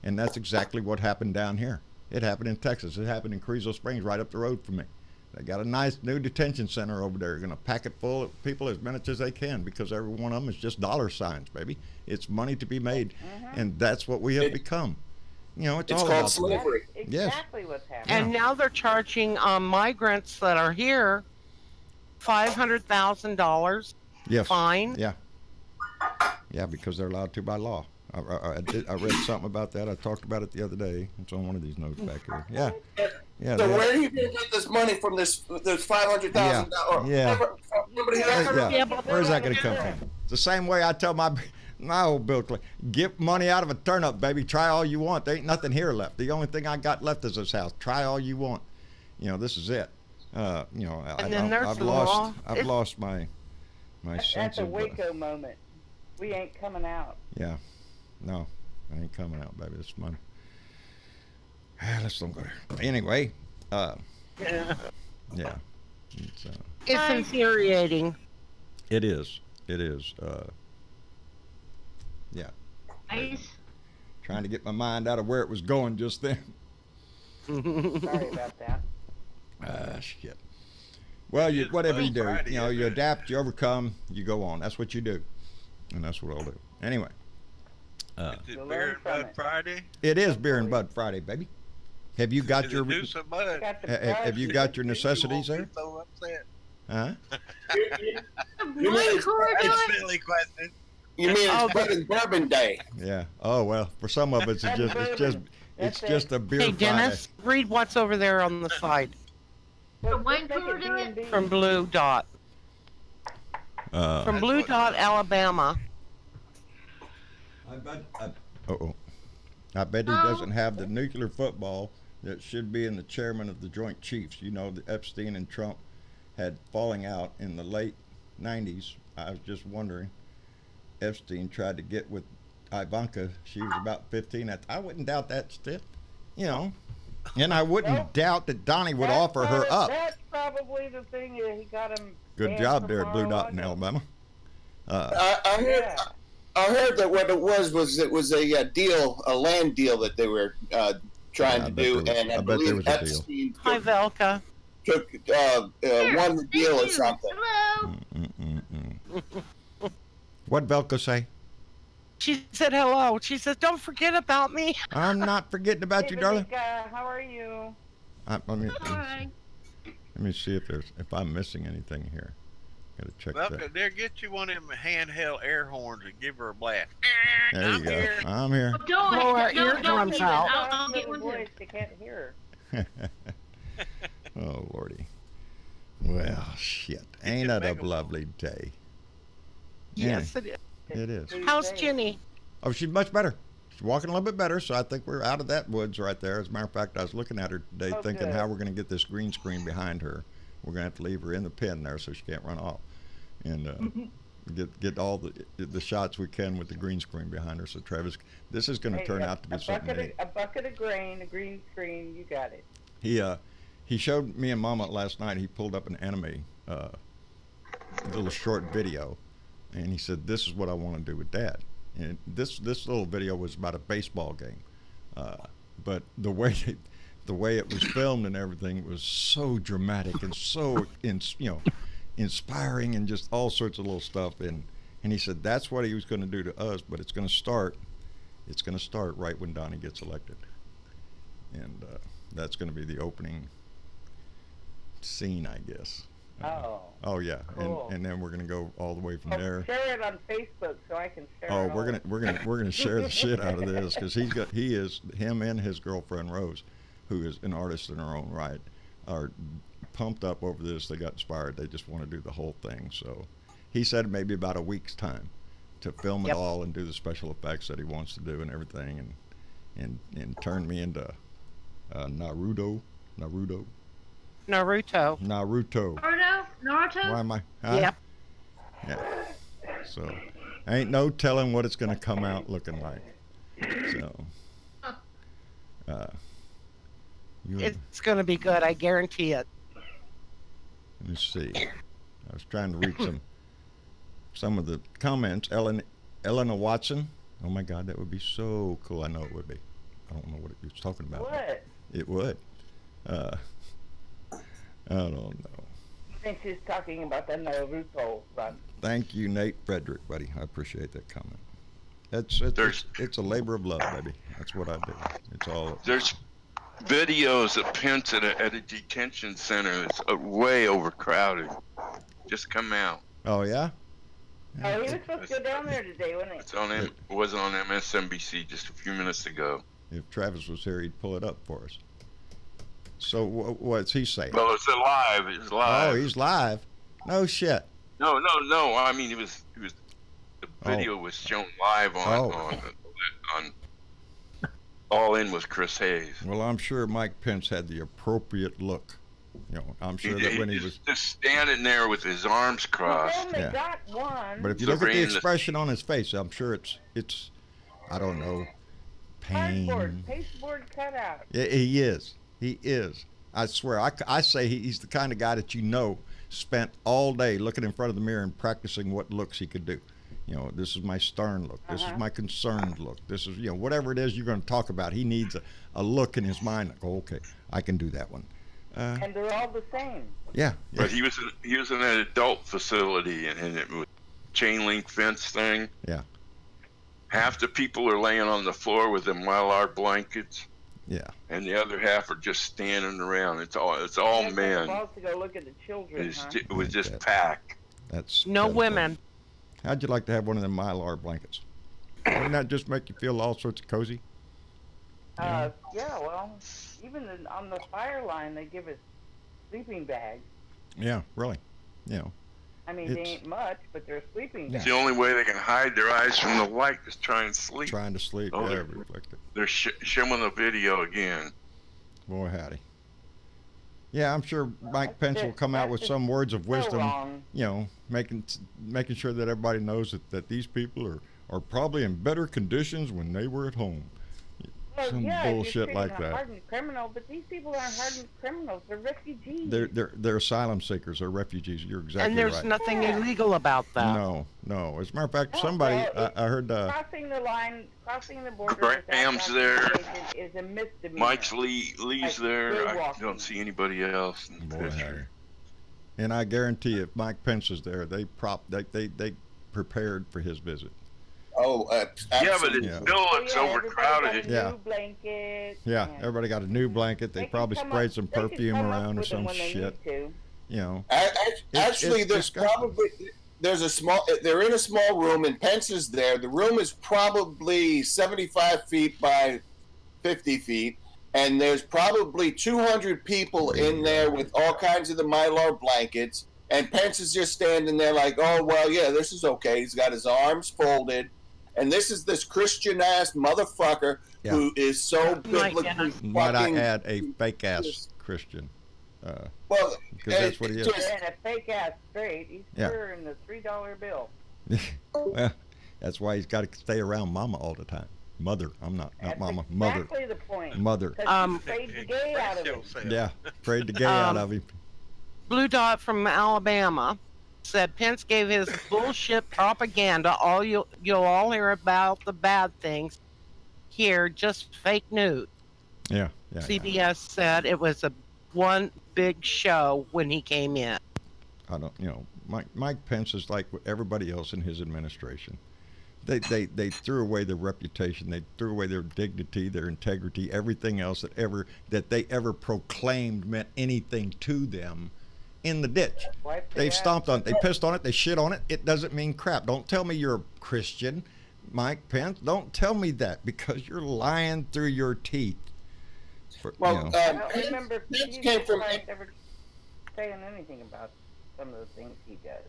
Speaker 1: And that's exactly what happened down here. It happened in Texas. It happened in Carrizo Springs right up the road from me. They got a nice new detention center over there. They're going to pack it full of people as many as they can because every one of them is just dollar signs, baby. It's money to be made. And that's what we have become. It's
Speaker 3: It's
Speaker 1: all
Speaker 3: called
Speaker 1: about
Speaker 3: slavery.
Speaker 4: That's
Speaker 1: Yes.
Speaker 4: exactly what's happening.
Speaker 6: And now they're charging migrants that are here $500,000
Speaker 1: yes.
Speaker 6: fine.
Speaker 1: Yeah. Yeah, because they're allowed to by law. I read something about that. I talked about it the other day. It's on one of these notes back here. Yeah. Yeah.
Speaker 3: So where are you going to get this money from? This $500,000.
Speaker 1: Yeah.
Speaker 3: Yeah.
Speaker 1: Where's that going to come from? It's the same way I tell my old Bill Clinton, get money out of a turnip, baby. Try all you want. There ain't nothing here left. The only thing I got left is this house. Try all you want. This is it. I've lost my sense
Speaker 4: That's a
Speaker 1: of.
Speaker 4: Waco moment. We ain't coming out.
Speaker 1: Yeah. No, I ain't coming out, baby. This money. Let's don't go there. Anyway, yeah.
Speaker 6: It's infuriating.
Speaker 1: It is. Yeah.
Speaker 9: Nice.
Speaker 1: Trying to get my mind out of where it was going just then.
Speaker 4: Sorry about that.
Speaker 1: Shit. Well, whatever you do, you adapt, you overcome, you go on. That's what you do, and that's what I'll do. Anyway.
Speaker 8: Is it Beer and Bud Friday?
Speaker 1: It is Beer and Bud Friday, baby. Have you got your? Have you got your necessities there?
Speaker 8: So upset.
Speaker 1: Huh?
Speaker 8: It's silly question.
Speaker 3: You mean it's Bourbon Day?
Speaker 1: Yeah. Oh well, for some of us, it's just a beer.
Speaker 6: Hey Dennis, read what's over there on the side.
Speaker 9: The wine cooler doing?
Speaker 6: From Blue Dot. From Blue Dot, Alabama.
Speaker 1: I bet he doesn't have the nuclear football that should be in the chairman of the Joint Chiefs. The Epstein and Trump had falling out in the late 90s. I was just wondering. Epstein tried to get with Ivanka. She was about 15. I wouldn't doubt that still, and I wouldn't doubt that Donnie would offer her up.
Speaker 4: That's probably the thing that he got him.
Speaker 1: Good job there at Blue Dot in Alabama.
Speaker 3: I heard that what it was a deal, a land deal that they were trying to do, and I believe Epstein
Speaker 6: Hi, Velka.
Speaker 3: took won the deal or something.
Speaker 9: Hello.
Speaker 1: What'd Velka say?
Speaker 6: She said hello. She said, "Don't forget about me."
Speaker 1: I'm not forgetting about you, darling.
Speaker 4: How are you?
Speaker 1: Let me see if I'm missing anything here. Gotta check that.
Speaker 8: There, get you one of them handheld air horns and give her a blast.
Speaker 1: There you go. I'm here.
Speaker 9: Don't
Speaker 6: eardrums out.
Speaker 9: I'll get one too.
Speaker 4: They can't hear.
Speaker 1: Oh Lordy. Well, shit. Ain't that a lovely day?
Speaker 6: Yes, it is.
Speaker 1: It is.
Speaker 6: How's Jenny?
Speaker 1: Oh, she's much better. She's walking a little bit better, so I think we're out of that woods right there. As a matter of fact, I was looking at her today thinking how we're going to get this green screen behind her. We're going to have to leave her in the pen there so she can't run off. And get all the shots we can with the green screen behind her. So Travis, this is going to turn out to be something neat.
Speaker 4: A bucket of grain, a green screen, you got it.
Speaker 1: He showed me and Mama last night. He pulled up an anime little short video, and he said, "This is what I want to do with Dad." And this little video was about a baseball game, but the way it was filmed and everything was so dramatic and so inspiring and just all sorts of little stuff. And he said that's what he was going to do to us, but it's going to start right when Donnie gets elected, and that's going to be the opening scene, I guess. Oh yeah, cool. and then we're gonna go all the way from there.
Speaker 4: Share it on Facebook so I can share.
Speaker 1: Oh, we're gonna share the shit out of this because him and his girlfriend Rose, who is an artist in her own right, are pumped up over this. They got inspired. They just want to do the whole thing. So he said maybe about a week's time to film it all and do the special effects that he wants to do and everything, and turn me into Naruto.
Speaker 9: Naruto.
Speaker 1: Why am I? Huh?
Speaker 6: Yep.
Speaker 1: Yeah. So, ain't no telling what it's gonna come out looking like. So,
Speaker 6: It's gonna be good. I guarantee it.
Speaker 1: Let me see. I was trying to read some of the comments. Elena Watson. Oh my God, that would be so cool. I know it would be. I don't know what it was talking about.
Speaker 4: What?
Speaker 1: It would. I don't know.
Speaker 4: I think she's talking about the Naruto run.
Speaker 1: Thank you, Nate Frederick, buddy. I appreciate that comment. It's a labor of love, baby. That's what I do. It's all.
Speaker 7: There's videos of Pence at a detention center that's way overcrowded. Just come out.
Speaker 1: Oh yeah.
Speaker 4: Oh, he was supposed to go down there today, wasn't he?
Speaker 7: It's on it was on MSNBC just a few minutes ago.
Speaker 1: If Travis was here, he'd pull it up for us. So what's he saying?
Speaker 7: Well, it's live. It's live.
Speaker 1: Oh, he's live. No shit.
Speaker 7: No. I mean, it was. The video was shown live on All In with Chris Hayes.
Speaker 1: Well, I'm sure Mike Pence had the appropriate look. You know, I'm sure that when he was
Speaker 7: just standing there with his arms crossed.
Speaker 4: They got one.
Speaker 1: But if you look at the expression on his face, I'm sure it's I don't know, pain.
Speaker 4: Pasteboard cutout.
Speaker 1: Yeah, he is. He is. I swear. I say he's the kind of guy that spent all day looking in front of the mirror and practicing what looks he could do. You know, this is my stern look. This is my concerned look. This is, whatever it is you're going to talk about. He needs a look in his mind. Like, oh, okay, I can do that one.
Speaker 4: And they're all the same.
Speaker 1: Yeah.
Speaker 7: But he was in an adult facility, and it was chain link fence thing.
Speaker 1: Yeah.
Speaker 7: Half the people are laying on the floor with them Mylar blankets.
Speaker 1: Yeah.
Speaker 7: And the other half are just standing around. It's all men.
Speaker 4: To go look at the children.
Speaker 7: It was just packed.
Speaker 1: That's
Speaker 6: no women.
Speaker 1: How'd you like to have one of them Mylar blankets? Wouldn't that just make you feel all sorts of cozy?
Speaker 4: Yeah, well, even on the fire line, they give us sleeping bags.
Speaker 1: Yeah, really.
Speaker 4: I mean, they ain't much, but they're sleeping bags.
Speaker 7: It's the only way they can hide their eyes from the light is trying to sleep.
Speaker 1: Trying to sleep.
Speaker 7: Oh,
Speaker 1: yeah, reflected.
Speaker 7: They're showing the video again.
Speaker 1: Boy, howdy. Yeah, I'm sure Mike Pence will come out with some words of wisdom, making sure that everybody knows that these people are probably in better conditions when they were at home.
Speaker 4: Well,
Speaker 1: some bullshit like that.
Speaker 4: Hardened criminal, but these people aren't hardened criminals. They're refugees.
Speaker 1: They're asylum seekers. They're refugees. You're exactly right.
Speaker 6: And there's nothing illegal about that.
Speaker 1: No. As a matter of fact, somebody I heard
Speaker 4: crossing the border.
Speaker 7: Graham's there.
Speaker 4: Is a misdemeanor.
Speaker 7: Mike's Lee's there. I don't see anybody else in the picture.
Speaker 1: And I guarantee if Mike Pence is there, they prepared for his visit.
Speaker 3: Oh,
Speaker 7: yeah, but it still looks overcrowded.
Speaker 1: Yeah, everybody got a new blanket. They probably sprayed some perfume around or some shit.
Speaker 3: Actually, they're in a small room, and Pence is there. The room is probably 75 feet by 50 feet, and there's probably 200 people in there with all kinds of the Mylar blankets, and Pence is just standing there like, oh, well, yeah, this is okay. He's got his arms folded. And this is this Christian-ass motherfucker who is so biblically
Speaker 1: Might I add a fake-ass Christian?
Speaker 3: Well,
Speaker 1: because that's what he is.
Speaker 4: And a fake-ass straight. He's wearing the $3 bill.
Speaker 1: Well, that's why he's got to stay around Mama all the time. Mother. I'm not Mama. Mother.
Speaker 4: Exactly the point.
Speaker 1: Mother.
Speaker 4: Afraid the gay out of him.
Speaker 1: Yeah, afraid the gay out of him.
Speaker 6: Blue Dot from Alabama said Pence gave his bullshit propaganda. You'll all hear about the bad things here, just fake news.
Speaker 1: Yeah.
Speaker 6: CBS said it was one big show when he came in.
Speaker 1: I don't, Mike Pence is like everybody else in his administration. They threw away their reputation. They threw away their dignity, their integrity, everything else that they ever proclaimed meant anything to them. In the ditch. They've stomped on it. They pissed on it. They shit on it. It doesn't mean crap. Don't tell me you're a Christian, Mike Pence. Don't tell me that because you're lying through your teeth.
Speaker 4: I don't remember Pence came from ever saying anything about some of the things he does.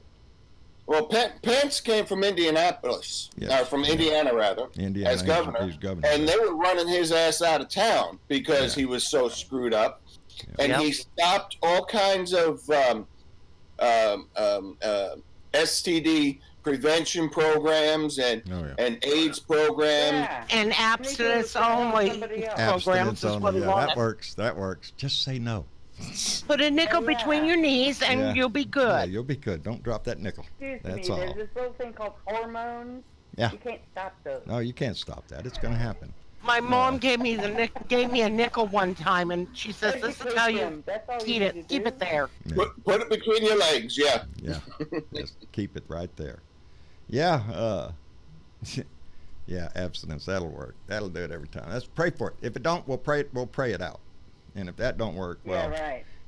Speaker 3: Well, Pence came from Indianapolis, from Indiana rather, as governor,
Speaker 1: he's governor,
Speaker 3: and they were running his ass out of town because he was so screwed up. And he stopped all kinds of STD prevention programs and AIDS programs.
Speaker 6: And abstinence only programs.
Speaker 1: That works. Just say no.
Speaker 6: Put a nickel between your knees and you'll be good.
Speaker 1: Yeah, you'll be good. Don't drop that nickel. That's all.
Speaker 4: There's this little thing called hormones.
Speaker 1: Yeah.
Speaker 4: You can't stop those.
Speaker 1: No, you can't stop that. It's going to happen.
Speaker 6: My mom gave me a nickel one time, and she says, "This is how you eat it. Keep it there.
Speaker 3: Put it between your legs." Yeah.
Speaker 1: Just keep it right there. Yeah. Abstinence. That'll work. That'll do it every time. Let's pray for it. If it don't, we'll pray it out. And if that don't work, well,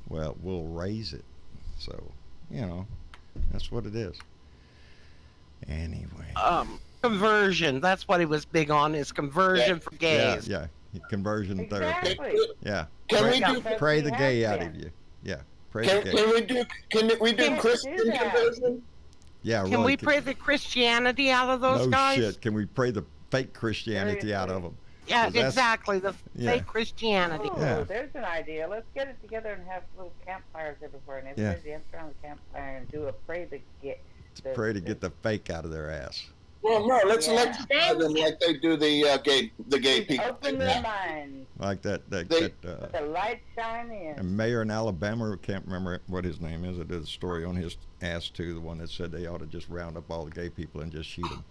Speaker 1: we'll raise it. So, that's what it is. Anyway.
Speaker 6: Conversion. That's what he was big on, is conversion for gays.
Speaker 1: Yeah. Conversion therapy.
Speaker 4: Exactly.
Speaker 1: Yeah.
Speaker 3: Can
Speaker 1: Pray the gay out of you. Yeah. Pray the gay.
Speaker 3: Can we do Christian conversion?
Speaker 1: Yeah.
Speaker 6: Can we pray the Christianity out of those guys?
Speaker 1: No shit. Can we pray the fake Christianity out of them?
Speaker 6: Yeah, exactly. The fake Christianity.
Speaker 4: Oh, there's an idea. Let's get it together and have little campfires everywhere, and everybody dance around the campfire and do a pray to get.
Speaker 1: Pray to get the fake out of their ass.
Speaker 3: Well, no, let's electrify them like they do the gay people.
Speaker 4: Open their minds.
Speaker 1: Like that
Speaker 4: the light shine in.
Speaker 1: A mayor in Alabama, can't remember what his name is. I did a story on his ass too. The one that said they ought to just round up all the gay people and just shoot them.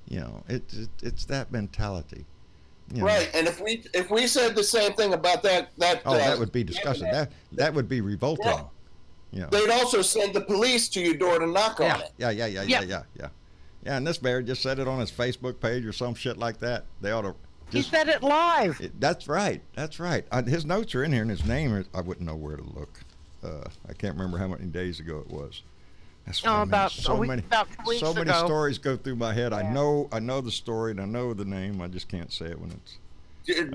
Speaker 1: You know, it's that mentality. You know.
Speaker 3: Right, and if we said the same thing about that
Speaker 1: that would be disgusting. That would be revolting.
Speaker 3: Yeah.
Speaker 1: You know.
Speaker 3: They'd also send the police to your door to knock on it.
Speaker 1: Yeah, and this mayor just said it on his Facebook page or some shit like that. They ought to.
Speaker 6: He said it live.
Speaker 1: That's right. His notes are in here, and his name I wouldn't know where to look. I can't remember how many days ago it was. That's
Speaker 6: about
Speaker 1: so many
Speaker 6: ago.
Speaker 1: stories go through my head. Yeah. I know the story and I know the name. I just can't say it when it's.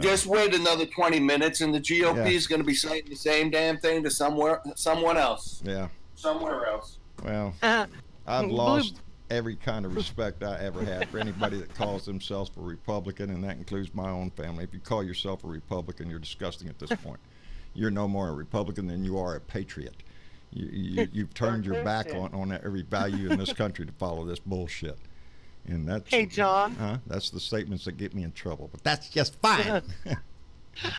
Speaker 3: Just wait another 20 minutes, and the GOP is going to be saying the same damn thing to someone else.
Speaker 1: Yeah.
Speaker 3: Somewhere else.
Speaker 1: Well, I've lost every kind of respect I ever had for anybody that calls themselves a Republican, and that includes my own family. If you call yourself a Republican, you're disgusting at this point. You're no more a Republican than you are a patriot. You've turned your back on every value in this country to follow this bullshit. And that's,
Speaker 6: hey, John.
Speaker 1: That's the statements that get me in trouble. But that's just fine.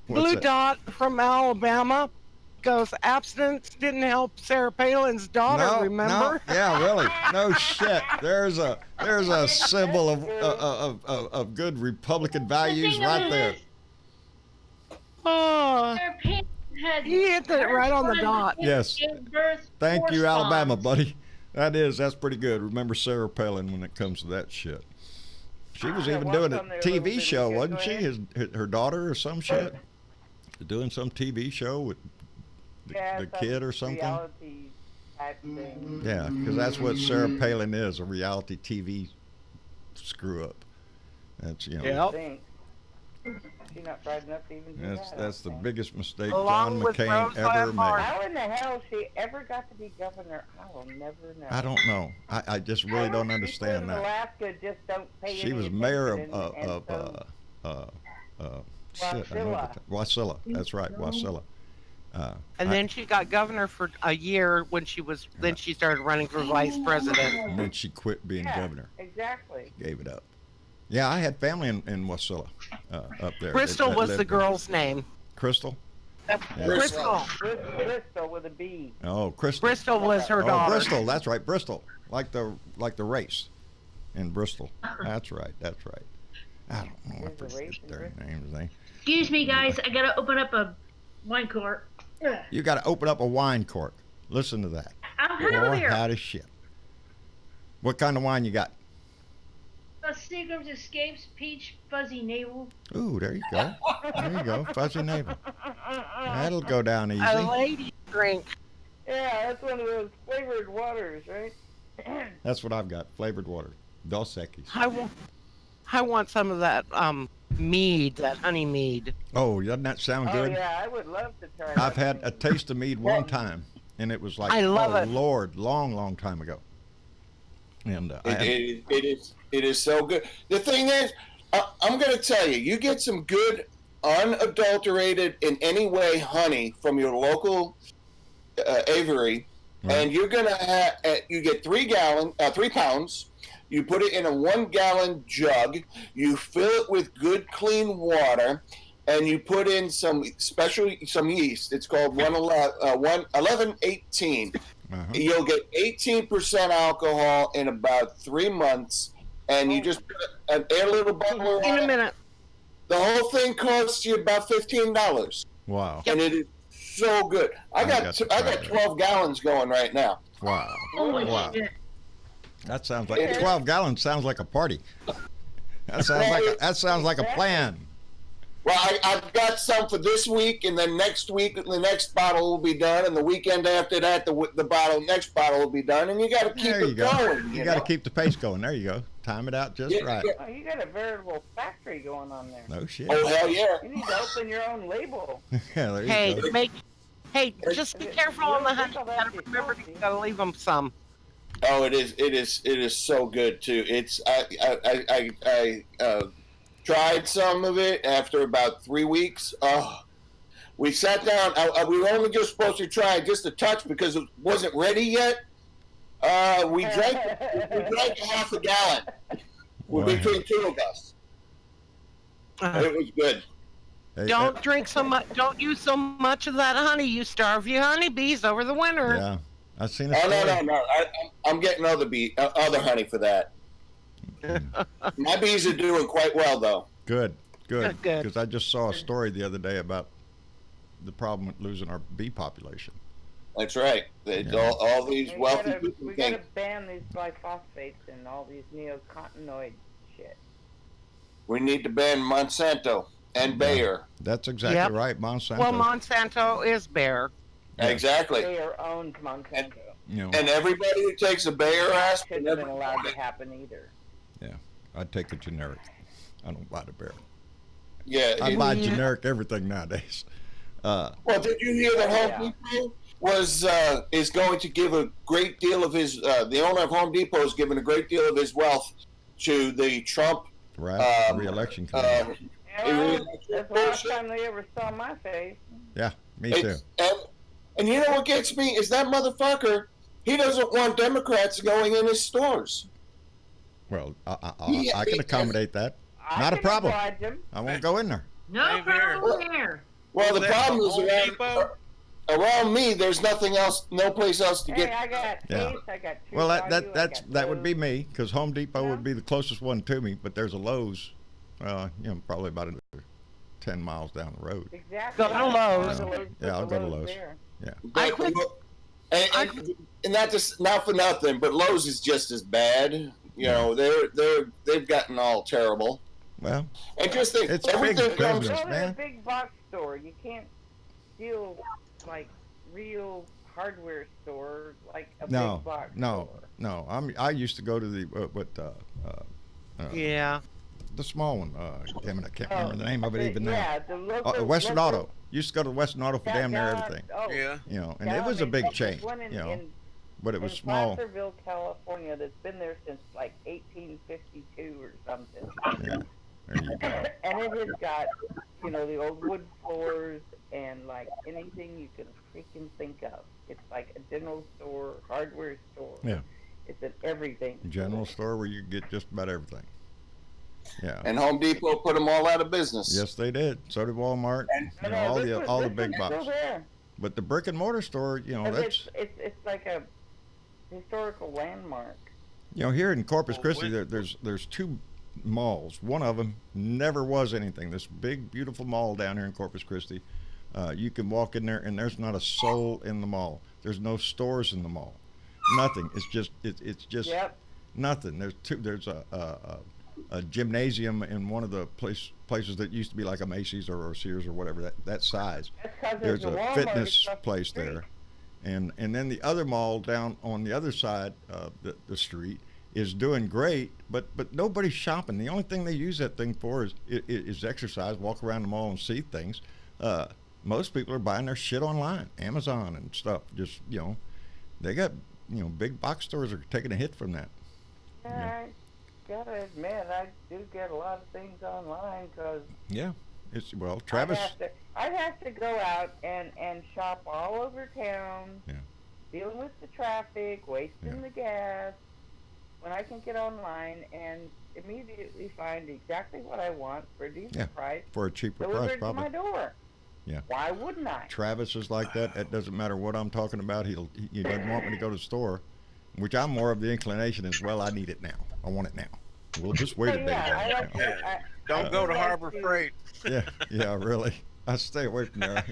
Speaker 6: Blue Dot from Alabama goes, abstinence didn't help Sarah Palin's daughter, remember?
Speaker 1: No. Yeah, really. No shit. There's a symbol of good Republican values right there.
Speaker 6: Oh. He hit it right on the dot.
Speaker 1: Yes. Thank you, Alabama, buddy. That's pretty good. Remember Sarah Palin when it comes to that shit. She was even doing a TV show, wasn't she? Her daughter or some shit? Doing some TV show with the kid or something?
Speaker 4: Reality type thing.
Speaker 1: Yeah, because that's what Sarah Palin is, a reality TV screw up. That's, you know.
Speaker 6: Yep.
Speaker 4: She's not bright enough to even do that.
Speaker 1: That's the biggest mistake John McCain ever made.
Speaker 4: How in the hell she ever got to be governor? I will never know.
Speaker 1: I don't know. I just really don't understand that.
Speaker 4: Alaska just don't pay
Speaker 1: she was mayor of Wasilla. That's right, Wasilla.
Speaker 6: And then she got governor for a year when then she started running for vice president.
Speaker 1: And then she quit being governor.
Speaker 4: Exactly.
Speaker 1: She gave it up. Yeah, I had family in Wasilla, up there.
Speaker 6: Crystal was the girl's name.
Speaker 1: Crystal?
Speaker 6: Yeah. Crystal.
Speaker 4: Crystal with a B.
Speaker 1: Oh, Crystal.
Speaker 6: Bristol was her daughter.
Speaker 1: Oh, Bristol. That's right, Bristol. Like the race in Bristol. That's right. I don't know what their names are.
Speaker 9: Excuse me, guys. I gotta open up a wine cork.
Speaker 1: You gotta open up a wine cork. Listen to that.
Speaker 9: I'll head over there.
Speaker 1: Hot as shit. What kind of wine you got?
Speaker 9: Seagram's Escapes Peach Fuzzy Navel.
Speaker 1: Ooh, there you go. Fuzzy navel. That'll go down easy.
Speaker 6: A lady drink.
Speaker 4: Yeah, that's one of those flavored waters, right?
Speaker 1: That's what I've got. Flavored water. Dos Equis.
Speaker 6: I want some of that mead, that honey mead.
Speaker 1: Oh, doesn't that sound good?
Speaker 4: Oh, yeah, I would love to try
Speaker 1: I've had a taste of mead one time, and it was like,
Speaker 6: I love it.
Speaker 1: Lord, long time ago. And
Speaker 3: it is so good. The thing is, I'm going to tell you, you get some good, unadulterated in any way honey from your local aviary, and you're going to have, you get 3 pounds. You put it in a 1-gallon jug. You fill it with good, clean water, and you put in some yeast. It's called 1118. You'll get 18% alcohol in about 3 months, and you just put an air little bottle around.
Speaker 6: In a minute.
Speaker 3: The whole thing costs you about $15.
Speaker 1: Wow.
Speaker 3: And it is so good. I got 12 gallons going right now.
Speaker 1: Wow.
Speaker 9: Wow.
Speaker 1: That sounds like 12 gallons sounds like a party. That sounds like a plan.
Speaker 3: Well, I've got some for this week, and then next week the next bottle will be done, and the weekend after that the next bottle will be done, and you got to keep it going.
Speaker 1: You got to keep the pace going. There you go. Time it out just right.
Speaker 4: Oh, you got a veritable factory going on there.
Speaker 1: No shit.
Speaker 3: Oh hell yeah!
Speaker 4: You need to open your own label.
Speaker 1: Yeah, there you go.
Speaker 6: Hey, just be careful on the honey. You gotta remember, you gotta leave them some.
Speaker 3: Oh, it is so good too. It's I tried some of it after about 3 weeks. Oh, we sat down. We were only just supposed to try just a touch because it wasn't ready yet. We drank half a gallon between two of us. It was good.
Speaker 6: Don't drink so much. Don't use so much of that honey. You starve your honeybees over the winter.
Speaker 1: Yeah, I've seen it.
Speaker 3: Oh no! I'm getting other honey for that. My bees are doing quite well, though.
Speaker 1: Good. Because I just saw a story the other day about the problem with losing our bee population.
Speaker 3: That's right. All these wealthy people.
Speaker 4: We gotta ban these glyphosates and all these neocotinoid shit.
Speaker 3: We need to ban Monsanto and Bayer.
Speaker 1: That's exactly right, Monsanto.
Speaker 6: Well, Monsanto is Bayer.
Speaker 3: Yeah. Exactly.
Speaker 4: Bayer owns Monsanto.
Speaker 3: And everybody who takes a Bayer aspirin
Speaker 4: shouldn't have been allowed to happen either.
Speaker 1: Yeah, I'd take a generic. I don't buy the Bayer.
Speaker 3: Yeah,
Speaker 1: I buy generic everything nowadays.
Speaker 3: Well, did you hear that Home Depot is going to give a great deal of his? The owner of Home Depot is giving a great deal of his wealth to the Trump
Speaker 1: re-election campaign.
Speaker 4: That's the last time they ever saw my face.
Speaker 1: Yeah, me too.
Speaker 3: And you know what gets me is that motherfucker. He doesn't want Democrats going in his stores.
Speaker 1: Well, I can accommodate that. Not a problem. I won't go in there.
Speaker 9: No problem there.
Speaker 3: Well, the problem is around me. There's nothing else, no place else to get.
Speaker 4: Hey, I got Ace, I got True
Speaker 1: Well,
Speaker 4: Value,
Speaker 1: that would be me because Home Depot would be the closest one to me. But there's a Lowe's, probably about 10 miles down the road.
Speaker 4: Exactly.
Speaker 6: Go to Lowe's.
Speaker 1: Yeah, I'll go to Lowe's.
Speaker 3: Yeah. And not just not for nothing, but Lowe's is just as bad. You know, they've gotten all terrible.
Speaker 1: Well,
Speaker 3: and just think,
Speaker 1: it's
Speaker 3: everything
Speaker 1: big
Speaker 3: comes.
Speaker 1: business, man.
Speaker 4: It's a big box store. You can't steal like real hardware store like a big box store.
Speaker 1: No. I used to go to the the small one. Damn it, I can't remember the name of it even now.
Speaker 4: Yeah, the local,
Speaker 1: Western Auto. Used to go to Western Auto for damn near everything.
Speaker 4: Yeah.
Speaker 1: And it was a big chain. But it was small.
Speaker 4: In Placerville, California, that's been there since like 1852 or something.
Speaker 1: Yeah. There you go.
Speaker 4: And it has got, the old wood floors and like anything you can freaking think of. It's like a general store, hardware store.
Speaker 1: Yeah.
Speaker 4: It's an everything.
Speaker 1: General store where you get just about everything. Yeah.
Speaker 3: And Home Depot put them all out of business.
Speaker 1: Yes, they did. So did Walmart. And all the big boxes. But the brick and mortar store, that's
Speaker 4: it's like a historical landmark.
Speaker 1: Here in Corpus Christi, there's two malls. One of them never was anything. This big, beautiful mall down here in Corpus Christi. You can walk in there, and there's not a soul in the mall. There's no stores in the mall. Nothing. It's just nothing. There's a gymnasium in one of the places that used to be like a Macy's or a Sears or whatever that size. There's a fitness place there. And then the other mall down on the other side of the street is doing great, but nobody's shopping. The only thing they use that thing for is exercise, walk around the mall and see things. Most people are buying their shit online, Amazon and stuff. Just, they got, big box stores are taking a hit from that.
Speaker 4: I gotta admit, I do get a lot of things online because...
Speaker 1: Yeah. Travis...
Speaker 4: I'd have to go out and shop all over town, dealing with the traffic, wasting the gas, when I can get online and immediately find exactly what I want for a decent price.
Speaker 1: For a cheaper price, probably.
Speaker 4: To my door.
Speaker 1: Yeah.
Speaker 4: Why wouldn't I?
Speaker 1: Travis is like that. It doesn't matter what I'm talking about. He doesn't want me to go to the store, which I'm more of the inclination as well. I need it now. I want it now. We'll just wait a day.
Speaker 8: Don't go to Harbor Freight.
Speaker 1: Yeah, really. I stay away from there.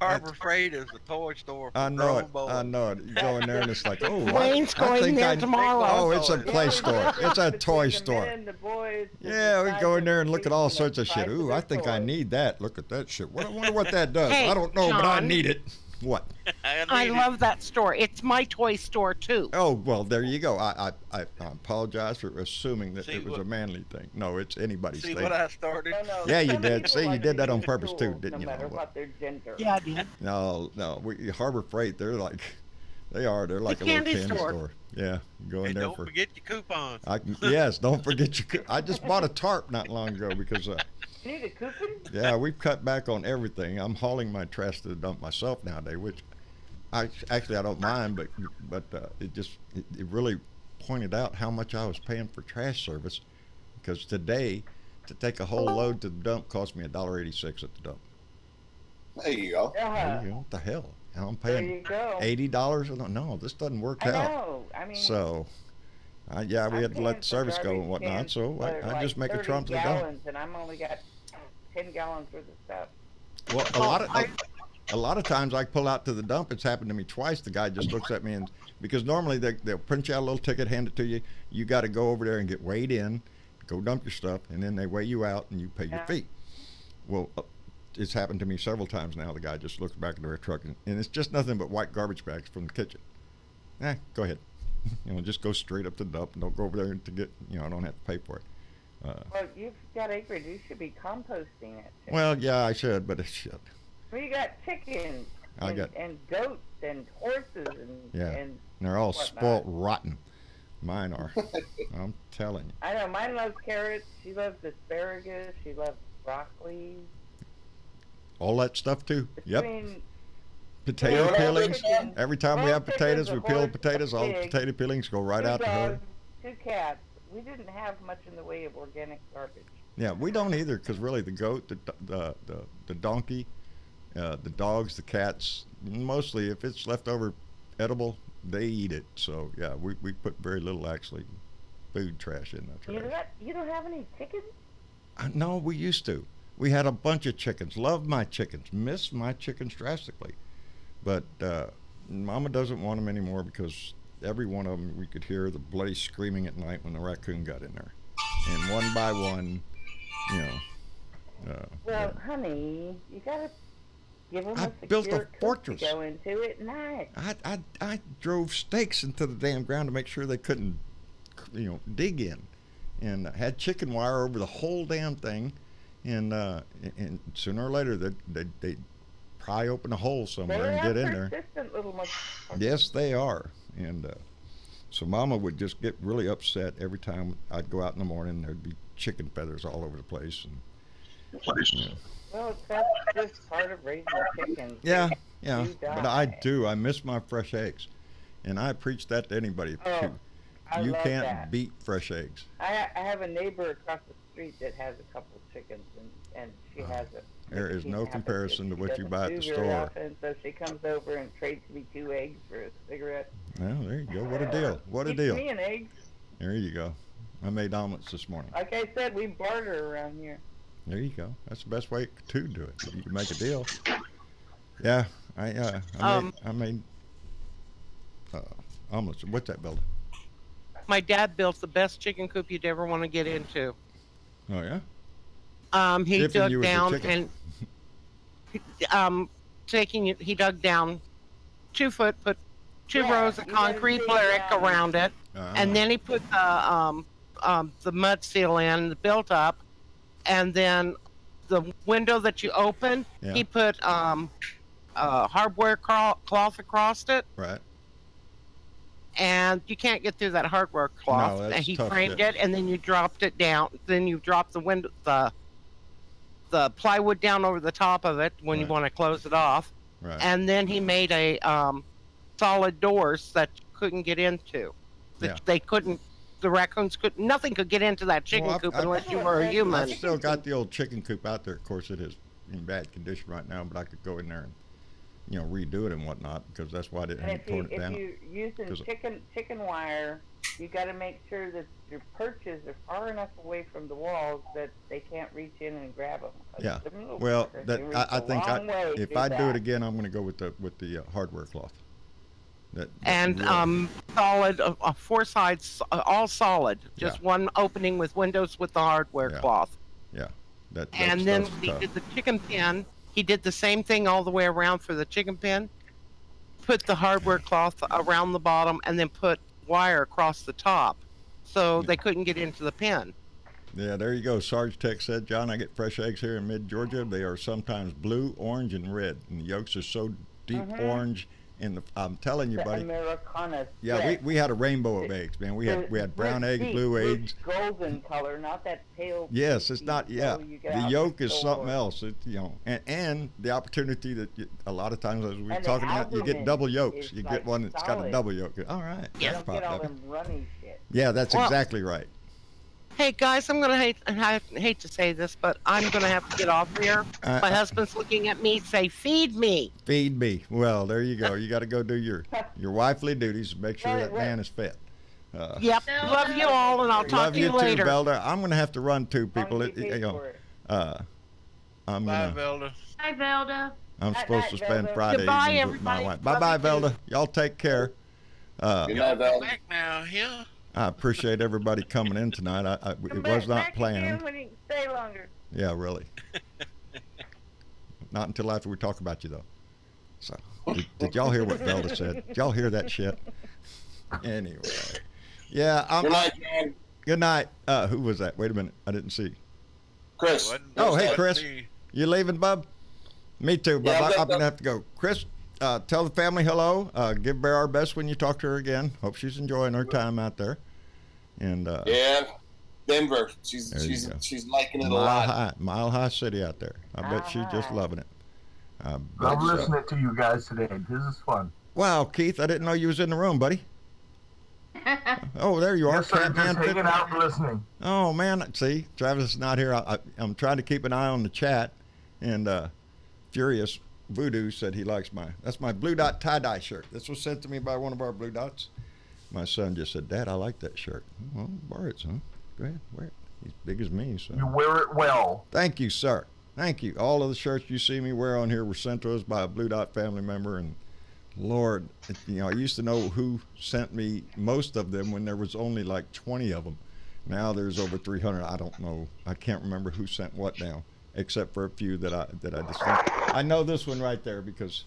Speaker 8: Harbor Freight is a toy store for
Speaker 1: I know
Speaker 8: grown
Speaker 1: it.
Speaker 8: boys.
Speaker 1: I know it. You go in there and it's like, oh,
Speaker 6: Wayne's going there tomorrow.
Speaker 1: Oh, it's a play
Speaker 4: Yeah,
Speaker 1: store. It's a toy
Speaker 4: the
Speaker 1: store.
Speaker 4: men and the boys
Speaker 1: Yeah, we
Speaker 4: decide
Speaker 1: go in
Speaker 4: to
Speaker 1: there and look at all
Speaker 4: you know,
Speaker 1: sorts of shit.
Speaker 4: fight for
Speaker 1: Ooh,
Speaker 4: their
Speaker 1: I think I
Speaker 4: toys.
Speaker 1: need that. Look at that shit. What? I wonder what that does.
Speaker 6: Hey,
Speaker 1: I don't know, but I
Speaker 6: John.
Speaker 1: need it. What?
Speaker 6: I love that store. It's my toy store too.
Speaker 1: Oh, well, there you go. I apologize for assuming that
Speaker 8: See
Speaker 1: it was
Speaker 8: what-
Speaker 1: a manly thing. No, it's anybody's
Speaker 8: See
Speaker 1: thing.
Speaker 8: what I started?
Speaker 4: No,
Speaker 1: Yeah, you
Speaker 4: some
Speaker 1: did.
Speaker 4: people
Speaker 1: See, you
Speaker 4: like
Speaker 1: did
Speaker 4: to
Speaker 1: that
Speaker 4: be
Speaker 1: on purpose, too,
Speaker 4: cool,
Speaker 1: didn't you?
Speaker 4: No matter
Speaker 1: No,
Speaker 4: what their gender.
Speaker 6: Yeah, I did.
Speaker 1: No. Harbor Freight, they're like a little
Speaker 6: candy
Speaker 1: candy
Speaker 6: store.
Speaker 1: store. Yeah, you go in
Speaker 8: And
Speaker 1: there
Speaker 8: don't
Speaker 1: for.
Speaker 8: forget your coupons.
Speaker 1: Yes, don't forget your. I just bought a tarp not long ago because.
Speaker 4: You need a coupon?
Speaker 1: Yeah, we've cut back on everything. I'm hauling my trash to the dump myself nowadays, which I don't mind, but it really pointed out how much I was paying for trash service, because today to take a whole load to the dump cost me $1.86 at the dump.
Speaker 3: There you go.
Speaker 1: There you go. What the hell? And I'm
Speaker 4: There
Speaker 1: paying
Speaker 4: you go.
Speaker 1: $80. No, this doesn't work
Speaker 4: I
Speaker 1: out.
Speaker 4: know. I mean,
Speaker 1: So, we
Speaker 4: I'm
Speaker 1: had to
Speaker 4: paying
Speaker 1: let the
Speaker 4: for
Speaker 1: service go
Speaker 4: garbage
Speaker 1: and whatnot.
Speaker 4: cans
Speaker 1: So
Speaker 4: for
Speaker 1: I
Speaker 4: like
Speaker 1: just make a
Speaker 4: 30
Speaker 1: trump to the dump.
Speaker 4: gallons, and I'm only got 10 gallons worth of stuff.
Speaker 1: Well, a lot of times I pull out to the dump. It's happened to me twice. The guy just looks at me, and because normally they'll print you out a little ticket, hand it to you. You got to go over there and get weighed in, go dump your stuff, and then they weigh you out and you pay your fee. Well, it's happened to me several times now. The guy just looks back at their truck, and it's just nothing but white garbage bags from the kitchen. Go ahead. Just go straight up to the dump and don't go over there to get, I don't have to pay for it.
Speaker 4: Well, you've got acreage. You should be composting it.
Speaker 1: Well, yeah, I should, but it's shit.
Speaker 4: Well, you got chickens and goats and horses and
Speaker 1: And they're all
Speaker 4: whatnot.
Speaker 1: spoiled rotten. Mine are. I'm telling you.
Speaker 4: I know. Mine loves carrots. She loves asparagus. She loves broccoli.
Speaker 1: All that stuff too. Yep.
Speaker 4: Between
Speaker 1: Potato
Speaker 3: Yeah.
Speaker 1: peelings.
Speaker 4: chickens,
Speaker 1: Every time we
Speaker 4: all
Speaker 1: have potatoes,
Speaker 4: chickens,
Speaker 1: we
Speaker 4: a
Speaker 1: peel
Speaker 4: horse,
Speaker 1: potatoes.
Speaker 4: a
Speaker 1: All the
Speaker 4: pig,
Speaker 1: potato peelings go right
Speaker 4: 2
Speaker 1: out to her.
Speaker 4: dogs, 2 cats. We didn't have much in the way of organic garbage.
Speaker 1: Yeah, we don't either, because really the goat, the donkey, the dogs, the cats, mostly if it's leftover edible, they eat it. So yeah, we put very little actually food trash in the trash.
Speaker 4: You don't have any chickens?
Speaker 1: No, we used to. We had a bunch of chickens. Loved my chickens. Miss my chickens drastically. But Mama doesn't want them anymore because every one of them we could hear the bloody screaming at night when the raccoon got in there. And one by one,
Speaker 4: Well, honey, you gotta give them
Speaker 1: I
Speaker 4: a
Speaker 1: built a
Speaker 4: secure coop
Speaker 1: fortress.
Speaker 4: to go into at night.
Speaker 1: I drove stakes into the damn ground to make sure they couldn't, dig in, and had chicken wire over the whole damn thing, and sooner or later they pry open a hole somewhere and get in there.
Speaker 4: Persistent little motherfuckers.
Speaker 1: Yes, they are, and so Mama would just get really upset every time I'd go out in the morning. There'd be chicken feathers all over the place, and
Speaker 4: Well, that's just part of raising chickens.
Speaker 1: yeah,
Speaker 4: do
Speaker 1: but
Speaker 4: die.
Speaker 1: I miss my fresh eggs, and I preach that to anybody.
Speaker 4: Oh, I
Speaker 1: You
Speaker 4: love
Speaker 1: can't
Speaker 4: that.
Speaker 1: beat fresh eggs.
Speaker 4: I have a neighbor across the street that has a couple of chickens, and she has it.
Speaker 1: There is no comparison to what you buy at the store.
Speaker 4: Often, so she comes over and trades me 2 eggs for a cigarette.
Speaker 1: Well, there you go. What a deal. What a
Speaker 4: Keeps
Speaker 1: deal.
Speaker 4: me an egg.
Speaker 1: There you go. I made omelets this morning.
Speaker 4: Like I said, we barter around here.
Speaker 1: There you go. That's the best way to do it. You can make a deal. Yeah, I made omelets. What's that, Bill?
Speaker 6: My dad built the best chicken coop you'd ever want to get into.
Speaker 1: Oh yeah.
Speaker 6: He
Speaker 1: If you
Speaker 6: dug
Speaker 1: was a
Speaker 6: down
Speaker 1: chicken.
Speaker 6: and he dug down 2 foot, put 2
Speaker 4: Yeah,
Speaker 6: rows of
Speaker 4: you gotta
Speaker 6: concrete
Speaker 4: dig
Speaker 6: brick
Speaker 4: down.
Speaker 6: around it, and then he put the mud seal in, built up, and then the window that you open,
Speaker 1: Yeah.
Speaker 6: he put hardware cloth across it,
Speaker 1: Right.
Speaker 6: and you can't get through that hardware cloth.
Speaker 1: No, that's
Speaker 6: And he
Speaker 1: tough
Speaker 6: framed
Speaker 1: shit.
Speaker 6: it, and then you dropped it down. Then you dropped the window, the plywood down over the top of it when you
Speaker 1: Right.
Speaker 6: want to close it off.
Speaker 1: Right.
Speaker 6: And then he made a solid doors that you couldn't get into.
Speaker 1: Yeah.
Speaker 6: They couldn't. The raccoons could. Nothing could get into that chicken
Speaker 1: Well,
Speaker 6: coop
Speaker 1: I've-
Speaker 6: unless you were a
Speaker 1: I've
Speaker 6: human.
Speaker 1: still got the old chicken coop out there. Of course, it is in bad condition right now, but I could go in there and redo it and whatnot, because that's why I didn't
Speaker 4: And
Speaker 1: have
Speaker 4: if
Speaker 1: torn it down.
Speaker 4: you're using
Speaker 1: 'Cause-
Speaker 4: chicken wire, you got to make sure that your perches are far enough away from the walls that they can't reach in and grab them.
Speaker 1: Yeah. Well, I think if I do it again, I'm going to go with the hardware cloth.
Speaker 6: And solid, 4 sides, all solid. Just one opening with windows with the hardware cloth.
Speaker 1: Yeah.
Speaker 6: And then he did the chicken pen. He did the same thing all the way around for the chicken pen. Put the hardware cloth around the bottom and then put wire across the top so they couldn't get into the pen.
Speaker 1: Yeah, there you go. Sarge Tech said, John, I get fresh eggs here in mid-Georgia. They are sometimes blue, orange, and red. And the yolks are so deep orange. I'm telling you, buddy.
Speaker 4: Americanas.
Speaker 1: Yeah, we had a rainbow of eggs, man. We had brown eggs, blue eggs.
Speaker 4: Golden color, not that pale.
Speaker 1: Yes, it's not. Yeah, the yolk is something else. And the opportunity that a lot of times as we're talking about, you get double yokes. You get one that's got a double yolk. All right.
Speaker 4: You don't get all them runny shit.
Speaker 1: Yeah, that's exactly right.
Speaker 6: Hey guys, I'm gonna hate to say this, but I'm gonna have to get off here. My husband's looking at me, say, "Feed me."
Speaker 1: Feed me. Well, there you go. You got to go do your wifely duties. Make sure that man is fed.
Speaker 6: Yep. Love you all, and I'll talk to you later.
Speaker 1: Love you too, Velda. I'm gonna have to run too, people.
Speaker 9: Bye,
Speaker 8: Velda.
Speaker 9: Hi, Velda.
Speaker 1: I'm supposed to spend Friday evenings with my wife. Bye, Velda. Y'all take care.
Speaker 3: Good night, Velda.
Speaker 8: Back now, yeah.
Speaker 1: I appreciate everybody coming in tonight. It was not planned.
Speaker 4: When you stay longer.
Speaker 1: Yeah, really. Not until after we talk about you, though. So, did y'all hear what Velda said? Did y'all hear that shit? Anyway. Yeah.
Speaker 3: Good night, man.
Speaker 1: Good night. Who was that? Wait a minute. I didn't see.
Speaker 3: Chris.
Speaker 1: Oh, hey, Chris. You leaving, bub? Me too, bub.
Speaker 3: Yeah,
Speaker 1: I'm going to have to go. Chris, tell the family hello. Give Bear our best when you talk to her again. Hope she's enjoying her time out there. And
Speaker 3: yeah, Denver. She's liking it a lot.
Speaker 1: Mile High City out there. I bet she's just loving it.
Speaker 10: I'm listening to you guys today. This is fun.
Speaker 1: Wow, Keith, I didn't know you was in the room, buddy. Oh, there you are.
Speaker 10: Yes, sir, just hanging out and listening.
Speaker 1: Oh, man. See, Travis is not here. I'm trying to keep an eye on the chat. And Furious Voodoo said he likes that's my Blue Dot tie-dye shirt. This was sent to me by one of our Blue Dots. My son just said, Dad, I like that shirt. Well, borrow it, son. Go ahead, wear it. He's big as me, so.
Speaker 10: You wear it well.
Speaker 1: Thank you, sir. Thank you. All of the shirts you see me wear on here were sent to us by a Blue Dot family member. And, Lord, I used to know who sent me most of them when there was only like 20 of them. Now there's over 300. I don't know. I can't remember who sent what now, except for a few that I just think. I know this one right there because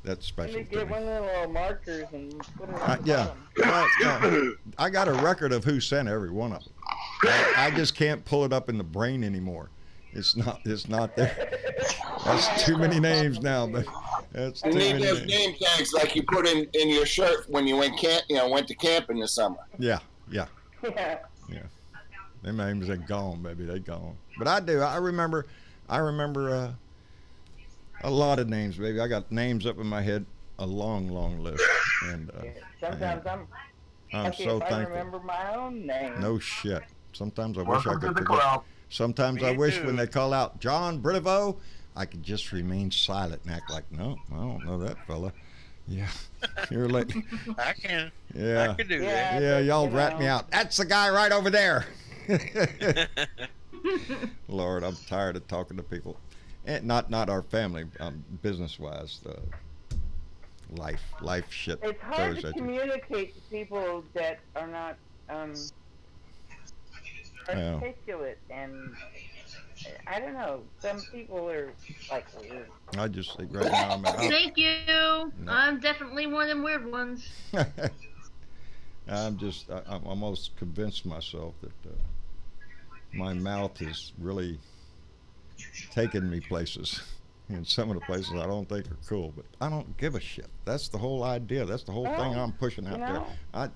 Speaker 1: that's special.
Speaker 4: You get one of the little markers and put them on the
Speaker 1: yeah.
Speaker 4: bottom.
Speaker 1: I got a record of who sent every one of them. I just can't pull it up in the brain anymore. It's not there. That's too many names now, but that's too many
Speaker 3: those name tags like you put in your shirt when you went to camp in the summer.
Speaker 1: Yeah.
Speaker 4: Yeah.
Speaker 1: Them names are gone, baby. They gone. But I do. I remember a lot of names, baby. I got names up in my head, a long, long list. And
Speaker 4: sometimes
Speaker 1: I'm so thankful.
Speaker 4: I remember my own name.
Speaker 1: No shit. Sometimes I wish I could forget. Sometimes I wish when they call out John Britivo, I could just remain silent and act like, no, I don't know that fella. Yeah, you're like,
Speaker 8: I can.
Speaker 1: Yeah,
Speaker 8: I can do that.
Speaker 1: Yeah, y'all rat me out. That's the guy right over there. Lord, I'm tired of talking to people, and not our family, business-wise, life shit.
Speaker 4: It's hard to communicate to people that are not articulate, and I don't know. Some people are like weird.
Speaker 1: I just think right now
Speaker 9: Thank you. No. I'm definitely one of them weird ones.
Speaker 1: I'm almost convinced myself that my mouth is really taking me places. And some of the places I don't think are cool, but I don't give a shit. That's the whole idea. That's the whole thing I'm pushing out there.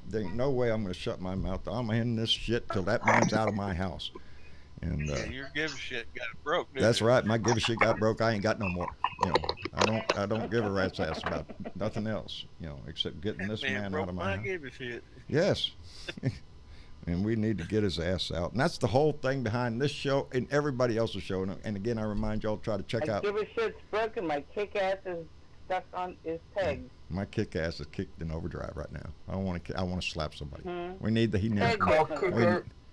Speaker 1: There ain't no way I'm going to shut my mouth. I'm in this shit till that man's out of my house. And
Speaker 8: your give a shit got broke.
Speaker 1: That's right. My give a shit got broke. I ain't got no more. I don't give a rat's ass about nothing else. Except getting this man out of my house.
Speaker 8: Give a shit.
Speaker 1: Yes. And we need to get his ass out. And that's the whole thing behind this show and everybody else's show. And again, I remind y'all to try to check out.
Speaker 4: Give a shit's broken. My kick ass is stuck on is pegged.
Speaker 1: My kick ass is kicked in overdrive right now. I want to slap somebody.
Speaker 4: Mm-hmm.
Speaker 1: We need the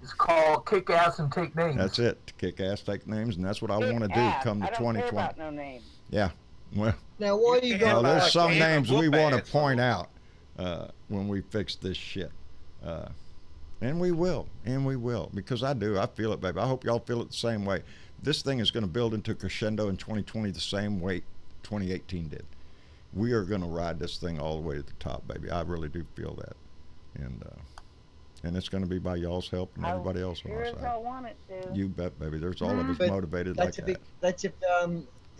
Speaker 10: It's called kick ass and take names.
Speaker 1: That's it. Kick ass, take names, and that's what I
Speaker 4: Kick
Speaker 1: want to do
Speaker 4: ass.
Speaker 1: come to
Speaker 4: I don't
Speaker 1: 2020.
Speaker 4: care about no name.
Speaker 1: Yeah. Well,
Speaker 11: Now, why are you
Speaker 1: well,
Speaker 11: going
Speaker 1: there's
Speaker 11: back?
Speaker 1: some
Speaker 8: Can't
Speaker 1: names we
Speaker 8: whoop
Speaker 1: want to
Speaker 8: ass.
Speaker 1: point out when we fix this shit. And we will, because I feel it, baby. I hope y'all feel it the same way. This thing is going to build into crescendo in 2020 the same way 2018 did. We are going to ride this thing all the way to the top, baby. I really do feel that, and it's going to be by y'all's help and everybody else on
Speaker 4: Sure
Speaker 1: our
Speaker 4: as
Speaker 1: side.
Speaker 4: hell want it to.
Speaker 1: You bet, baby. There's all of us
Speaker 11: But
Speaker 1: motivated like that.
Speaker 11: That's if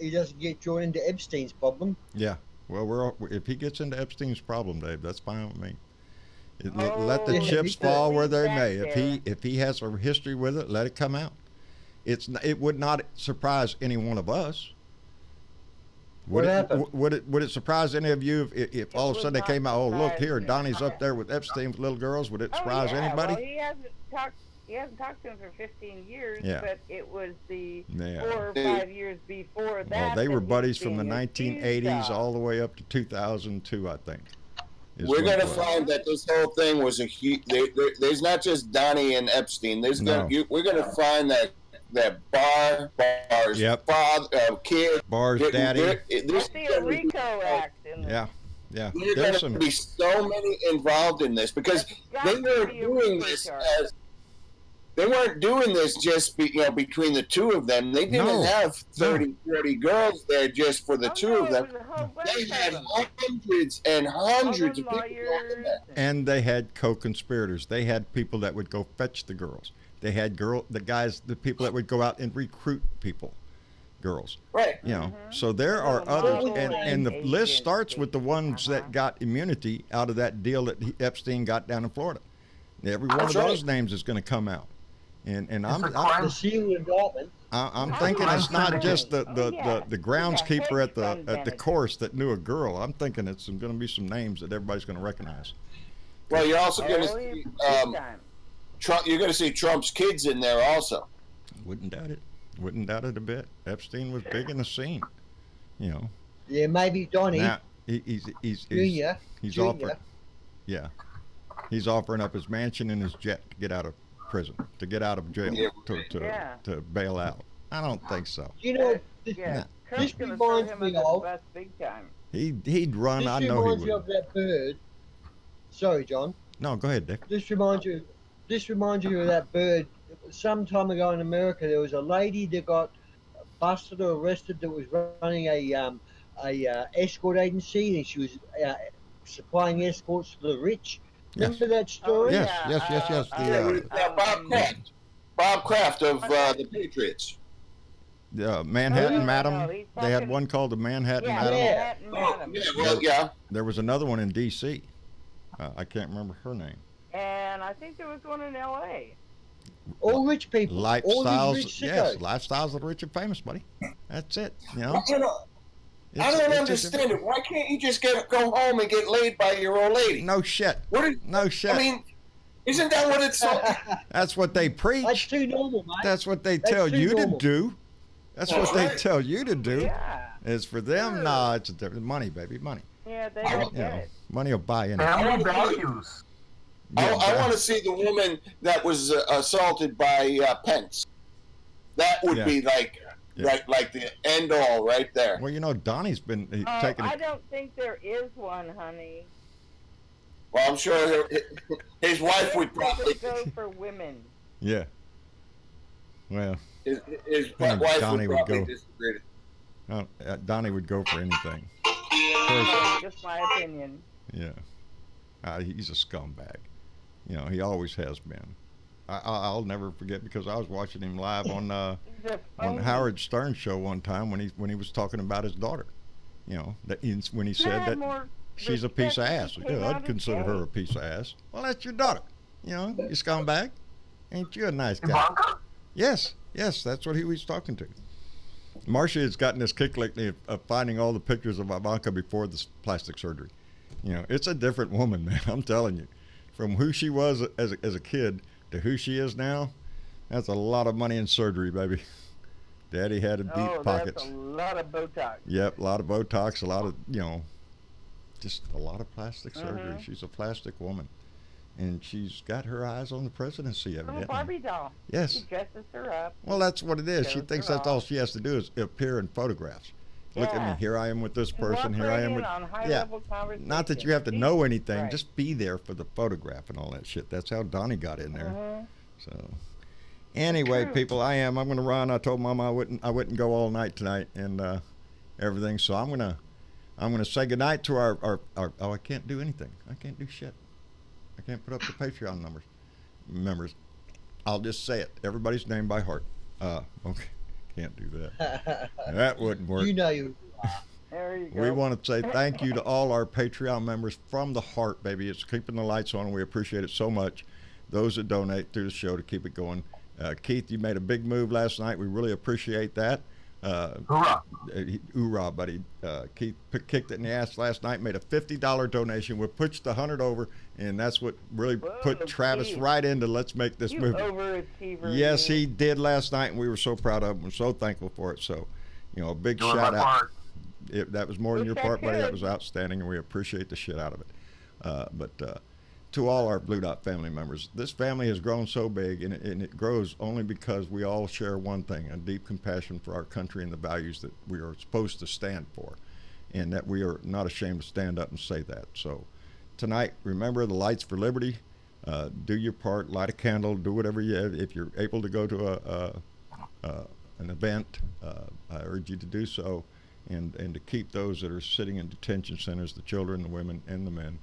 Speaker 11: he doesn't get drawn into Epstein's problem.
Speaker 1: Yeah. Well, if he gets into Epstein's problem, Dave, that's fine with me. Let the
Speaker 4: Oh,
Speaker 1: chips
Speaker 4: yeah.
Speaker 1: fall where they
Speaker 4: Back
Speaker 1: may.
Speaker 4: there.
Speaker 1: If he has a history with it, let it come out. It would not surprise any one of us.
Speaker 11: What happened?
Speaker 1: Would it surprise any of you if all of a
Speaker 4: would
Speaker 1: sudden they
Speaker 4: not
Speaker 1: came out? Oh, look
Speaker 4: surprise
Speaker 1: here,
Speaker 4: me.
Speaker 1: Donnie's up there with Epstein with little girls. Would it surprise
Speaker 4: Oh, yeah.
Speaker 1: anybody?
Speaker 4: Well, he hasn't talked to him for 15 years,
Speaker 1: Yeah.
Speaker 4: but it was the
Speaker 1: Yeah.
Speaker 4: 4 or 5 years before that.
Speaker 1: Well, they were
Speaker 4: that he
Speaker 1: buddies
Speaker 4: was
Speaker 1: from the
Speaker 4: being
Speaker 1: 1980s
Speaker 4: accused of.
Speaker 1: all the way up to 2002, I think.
Speaker 3: We're going to find that this whole thing was there's not just Donnie and Epstein. We're going to find that bars,
Speaker 1: Yep.
Speaker 3: father, kid,
Speaker 1: Bars, daddy.
Speaker 4: That's the RICO Act. In
Speaker 1: Yeah. Yeah.
Speaker 3: There's
Speaker 1: There's
Speaker 3: going
Speaker 1: some.
Speaker 3: to be so many involved in this because they weren't doing this as they weren't doing this just between the two of them. They didn't have 30 girls there just for the two of them. They had hundreds and hundreds of people in there.
Speaker 1: And they had co-conspirators. They had people that would go fetch the girls. They had the people that would go out and recruit girls.
Speaker 3: Right.
Speaker 1: You know, so there are others, and the list starts with the ones that got immunity out of that deal that Epstein got down in Florida. Every one of those names is going to come out. And I'm
Speaker 11: The seal indictment.
Speaker 1: I'm thinking it's not just the groundskeeper at the course that knew a girl. I'm thinking it's going to be some names that everybody's going to recognize.
Speaker 3: Well, you're also going to see Trump. You're going to see Trump's kids in there also.
Speaker 1: Wouldn't doubt it. Wouldn't doubt it a bit. Epstein was big in the scene. You know.
Speaker 11: Yeah, maybe Donnie.
Speaker 1: Now he's
Speaker 11: Junior.
Speaker 1: offering. Yeah, he's offering up his mansion and his jet to get out of prison, to get out of jail, to bail out. I don't think so.
Speaker 11: You know,
Speaker 4: Kurt's gonna throw him under the bus big time.
Speaker 1: He'd run. I know he
Speaker 11: This reminds you
Speaker 1: would.
Speaker 11: of that bird. Sorry, John.
Speaker 1: No, go ahead, Dick.
Speaker 11: This reminds you of that bird. Some time ago in America, there was a lady that got busted or arrested that was running a escort agency, and she was supplying escorts to the rich. Remember that story?
Speaker 1: Yes.
Speaker 3: Bob Kraft of the Patriots.
Speaker 1: The Manhattan Madam. They had one called the Manhattan Madam. There was another one in D.C. I can't remember her name.
Speaker 4: And I think there was one in L.A.
Speaker 11: All rich people.
Speaker 1: Lifestyles,
Speaker 11: rich
Speaker 1: yes, lifestyles of the rich and famous, buddy. That's it. You know.
Speaker 3: I don't understand it. Why can't you just go home and get laid by your old lady?
Speaker 1: No shit. No shit.
Speaker 3: I mean, isn't that what it's?
Speaker 1: That's what they preach.
Speaker 11: That's too normal, mate.
Speaker 1: That's what they tell you to do. That's what they tell you to do.
Speaker 4: Yeah.
Speaker 1: Is for them, nah, it's a different money, baby, money.
Speaker 4: Yeah, they don't get it.
Speaker 1: Money will buy anything.
Speaker 10: Family values.
Speaker 3: I want to see the woman that was assaulted by Pence. That would be like the end all right there.
Speaker 1: Well, you know, Donnie's been taking.
Speaker 4: I don't think there is one, honey.
Speaker 3: Well, I'm sure his wife would probably
Speaker 4: go for women.
Speaker 1: Yeah. Well.
Speaker 3: His wife
Speaker 1: Donnie
Speaker 3: would probably
Speaker 1: go.
Speaker 3: disagree.
Speaker 1: Donnie would go for anything.
Speaker 4: Just my opinion.
Speaker 1: Yeah. He's a scumbag. You know, he always has been. I'll never forget because I was watching him live on Howard Stern's show one time when he was talking about his daughter. You know, when he said that she's a piece of ass. Yeah, I'd consider her a piece of ass. Well, that's your daughter. You know, you scumbag. Ain't you a nice guy? Yes, that's what he was talking to. Marcia has gotten this kick lately of finding all the pictures of Ivanka before the plastic surgery. You know, it's a different woman, man. I'm telling you. From who she was as a kid to who she is now, that's a lot of money in surgery, baby. Daddy had a deep pockets.
Speaker 4: That's a lot of Botox.
Speaker 1: Yep, a lot of Botox, a lot of, just a lot of plastic surgery. She's a plastic woman. And she's got her eyes on the presidency, evidently.
Speaker 4: Little Barbie doll.
Speaker 1: Yes.
Speaker 4: She dresses her up.
Speaker 1: Well, that's what it is. She thinks that's all she has to do is appear in photographs. Look at me. Here I am with this person. Here I am with. Not that you have to know anything.
Speaker 4: Right.
Speaker 1: Just be there for the photograph and all that shit. That's how Donnie got in there. So, anyway, people, I'm going to run. I told Mama I wouldn't go all night tonight and everything. So I'm gonna say goodnight to our. Oh, I can't do anything. I can't do shit. I can't put up the Patreon members. I'll just say it. Everybody's name by heart. Okay. Can't do that. That wouldn't work.
Speaker 11: You know you.
Speaker 4: There you go.
Speaker 1: We want to say thank you to all our Patreon members from the heart, baby. It's keeping the lights on. We appreciate it so much. Those that donate through the show to keep it going. Keith, you made a big move last night. We really appreciate that.
Speaker 10: Hoorah.
Speaker 1: Hoorah, buddy. Keith kicked it in the ass last night, made a $50 donation. We pushed the 100 over, and that's what really put Travis
Speaker 4: Keith.
Speaker 1: Right into let's make this movie.
Speaker 4: Overachiever.
Speaker 1: Yes, he did last night, and we were so proud of him. We're so thankful for it. So, a big
Speaker 10: Doing
Speaker 1: shout
Speaker 10: my
Speaker 1: out.
Speaker 10: part.
Speaker 1: That was more than your part, buddy. That was outstanding, and we appreciate the shit out of it. But to all our Blue Dot family members, this family has grown so big, and it grows only because we all share one thing, a deep compassion for our country and the values that we are supposed to stand for, and that we are not ashamed to stand up and say that. So tonight, remember the Lights for Liberty. Do your part, light a candle, do whatever you have. If you're able to go to an event, I urge you to do so, and to keep those that are sitting in detention centers, the children, the women, and the men,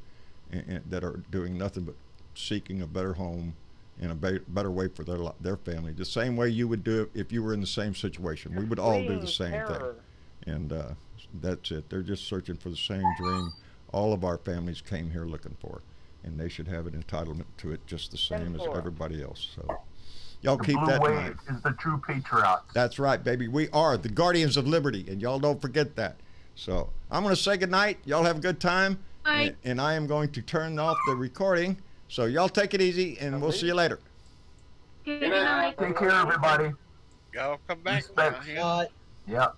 Speaker 1: and that are doing nothing but seeking a better home and a better way for their family. The same way you would do it if you were in the same situation. We would all do the same thing. And that's it. They're just searching for the same dream all of our families came here looking for. And they should have an entitlement to it just the same as everybody else. So y'all keep that in mind.
Speaker 10: Is the true patriots.
Speaker 1: That's right, baby. We are the guardians of liberty, and y'all don't forget that. So I'm going to say goodnight. Y'all have a good time. And I am going to turn off the recording. So y'all take it easy, and we'll see you later.
Speaker 9: Good night.
Speaker 10: Take care, everybody.
Speaker 8: Y'all come back.
Speaker 10: Respect.
Speaker 8: Now,
Speaker 10: Yep.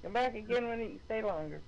Speaker 4: Come back again when you stay longer.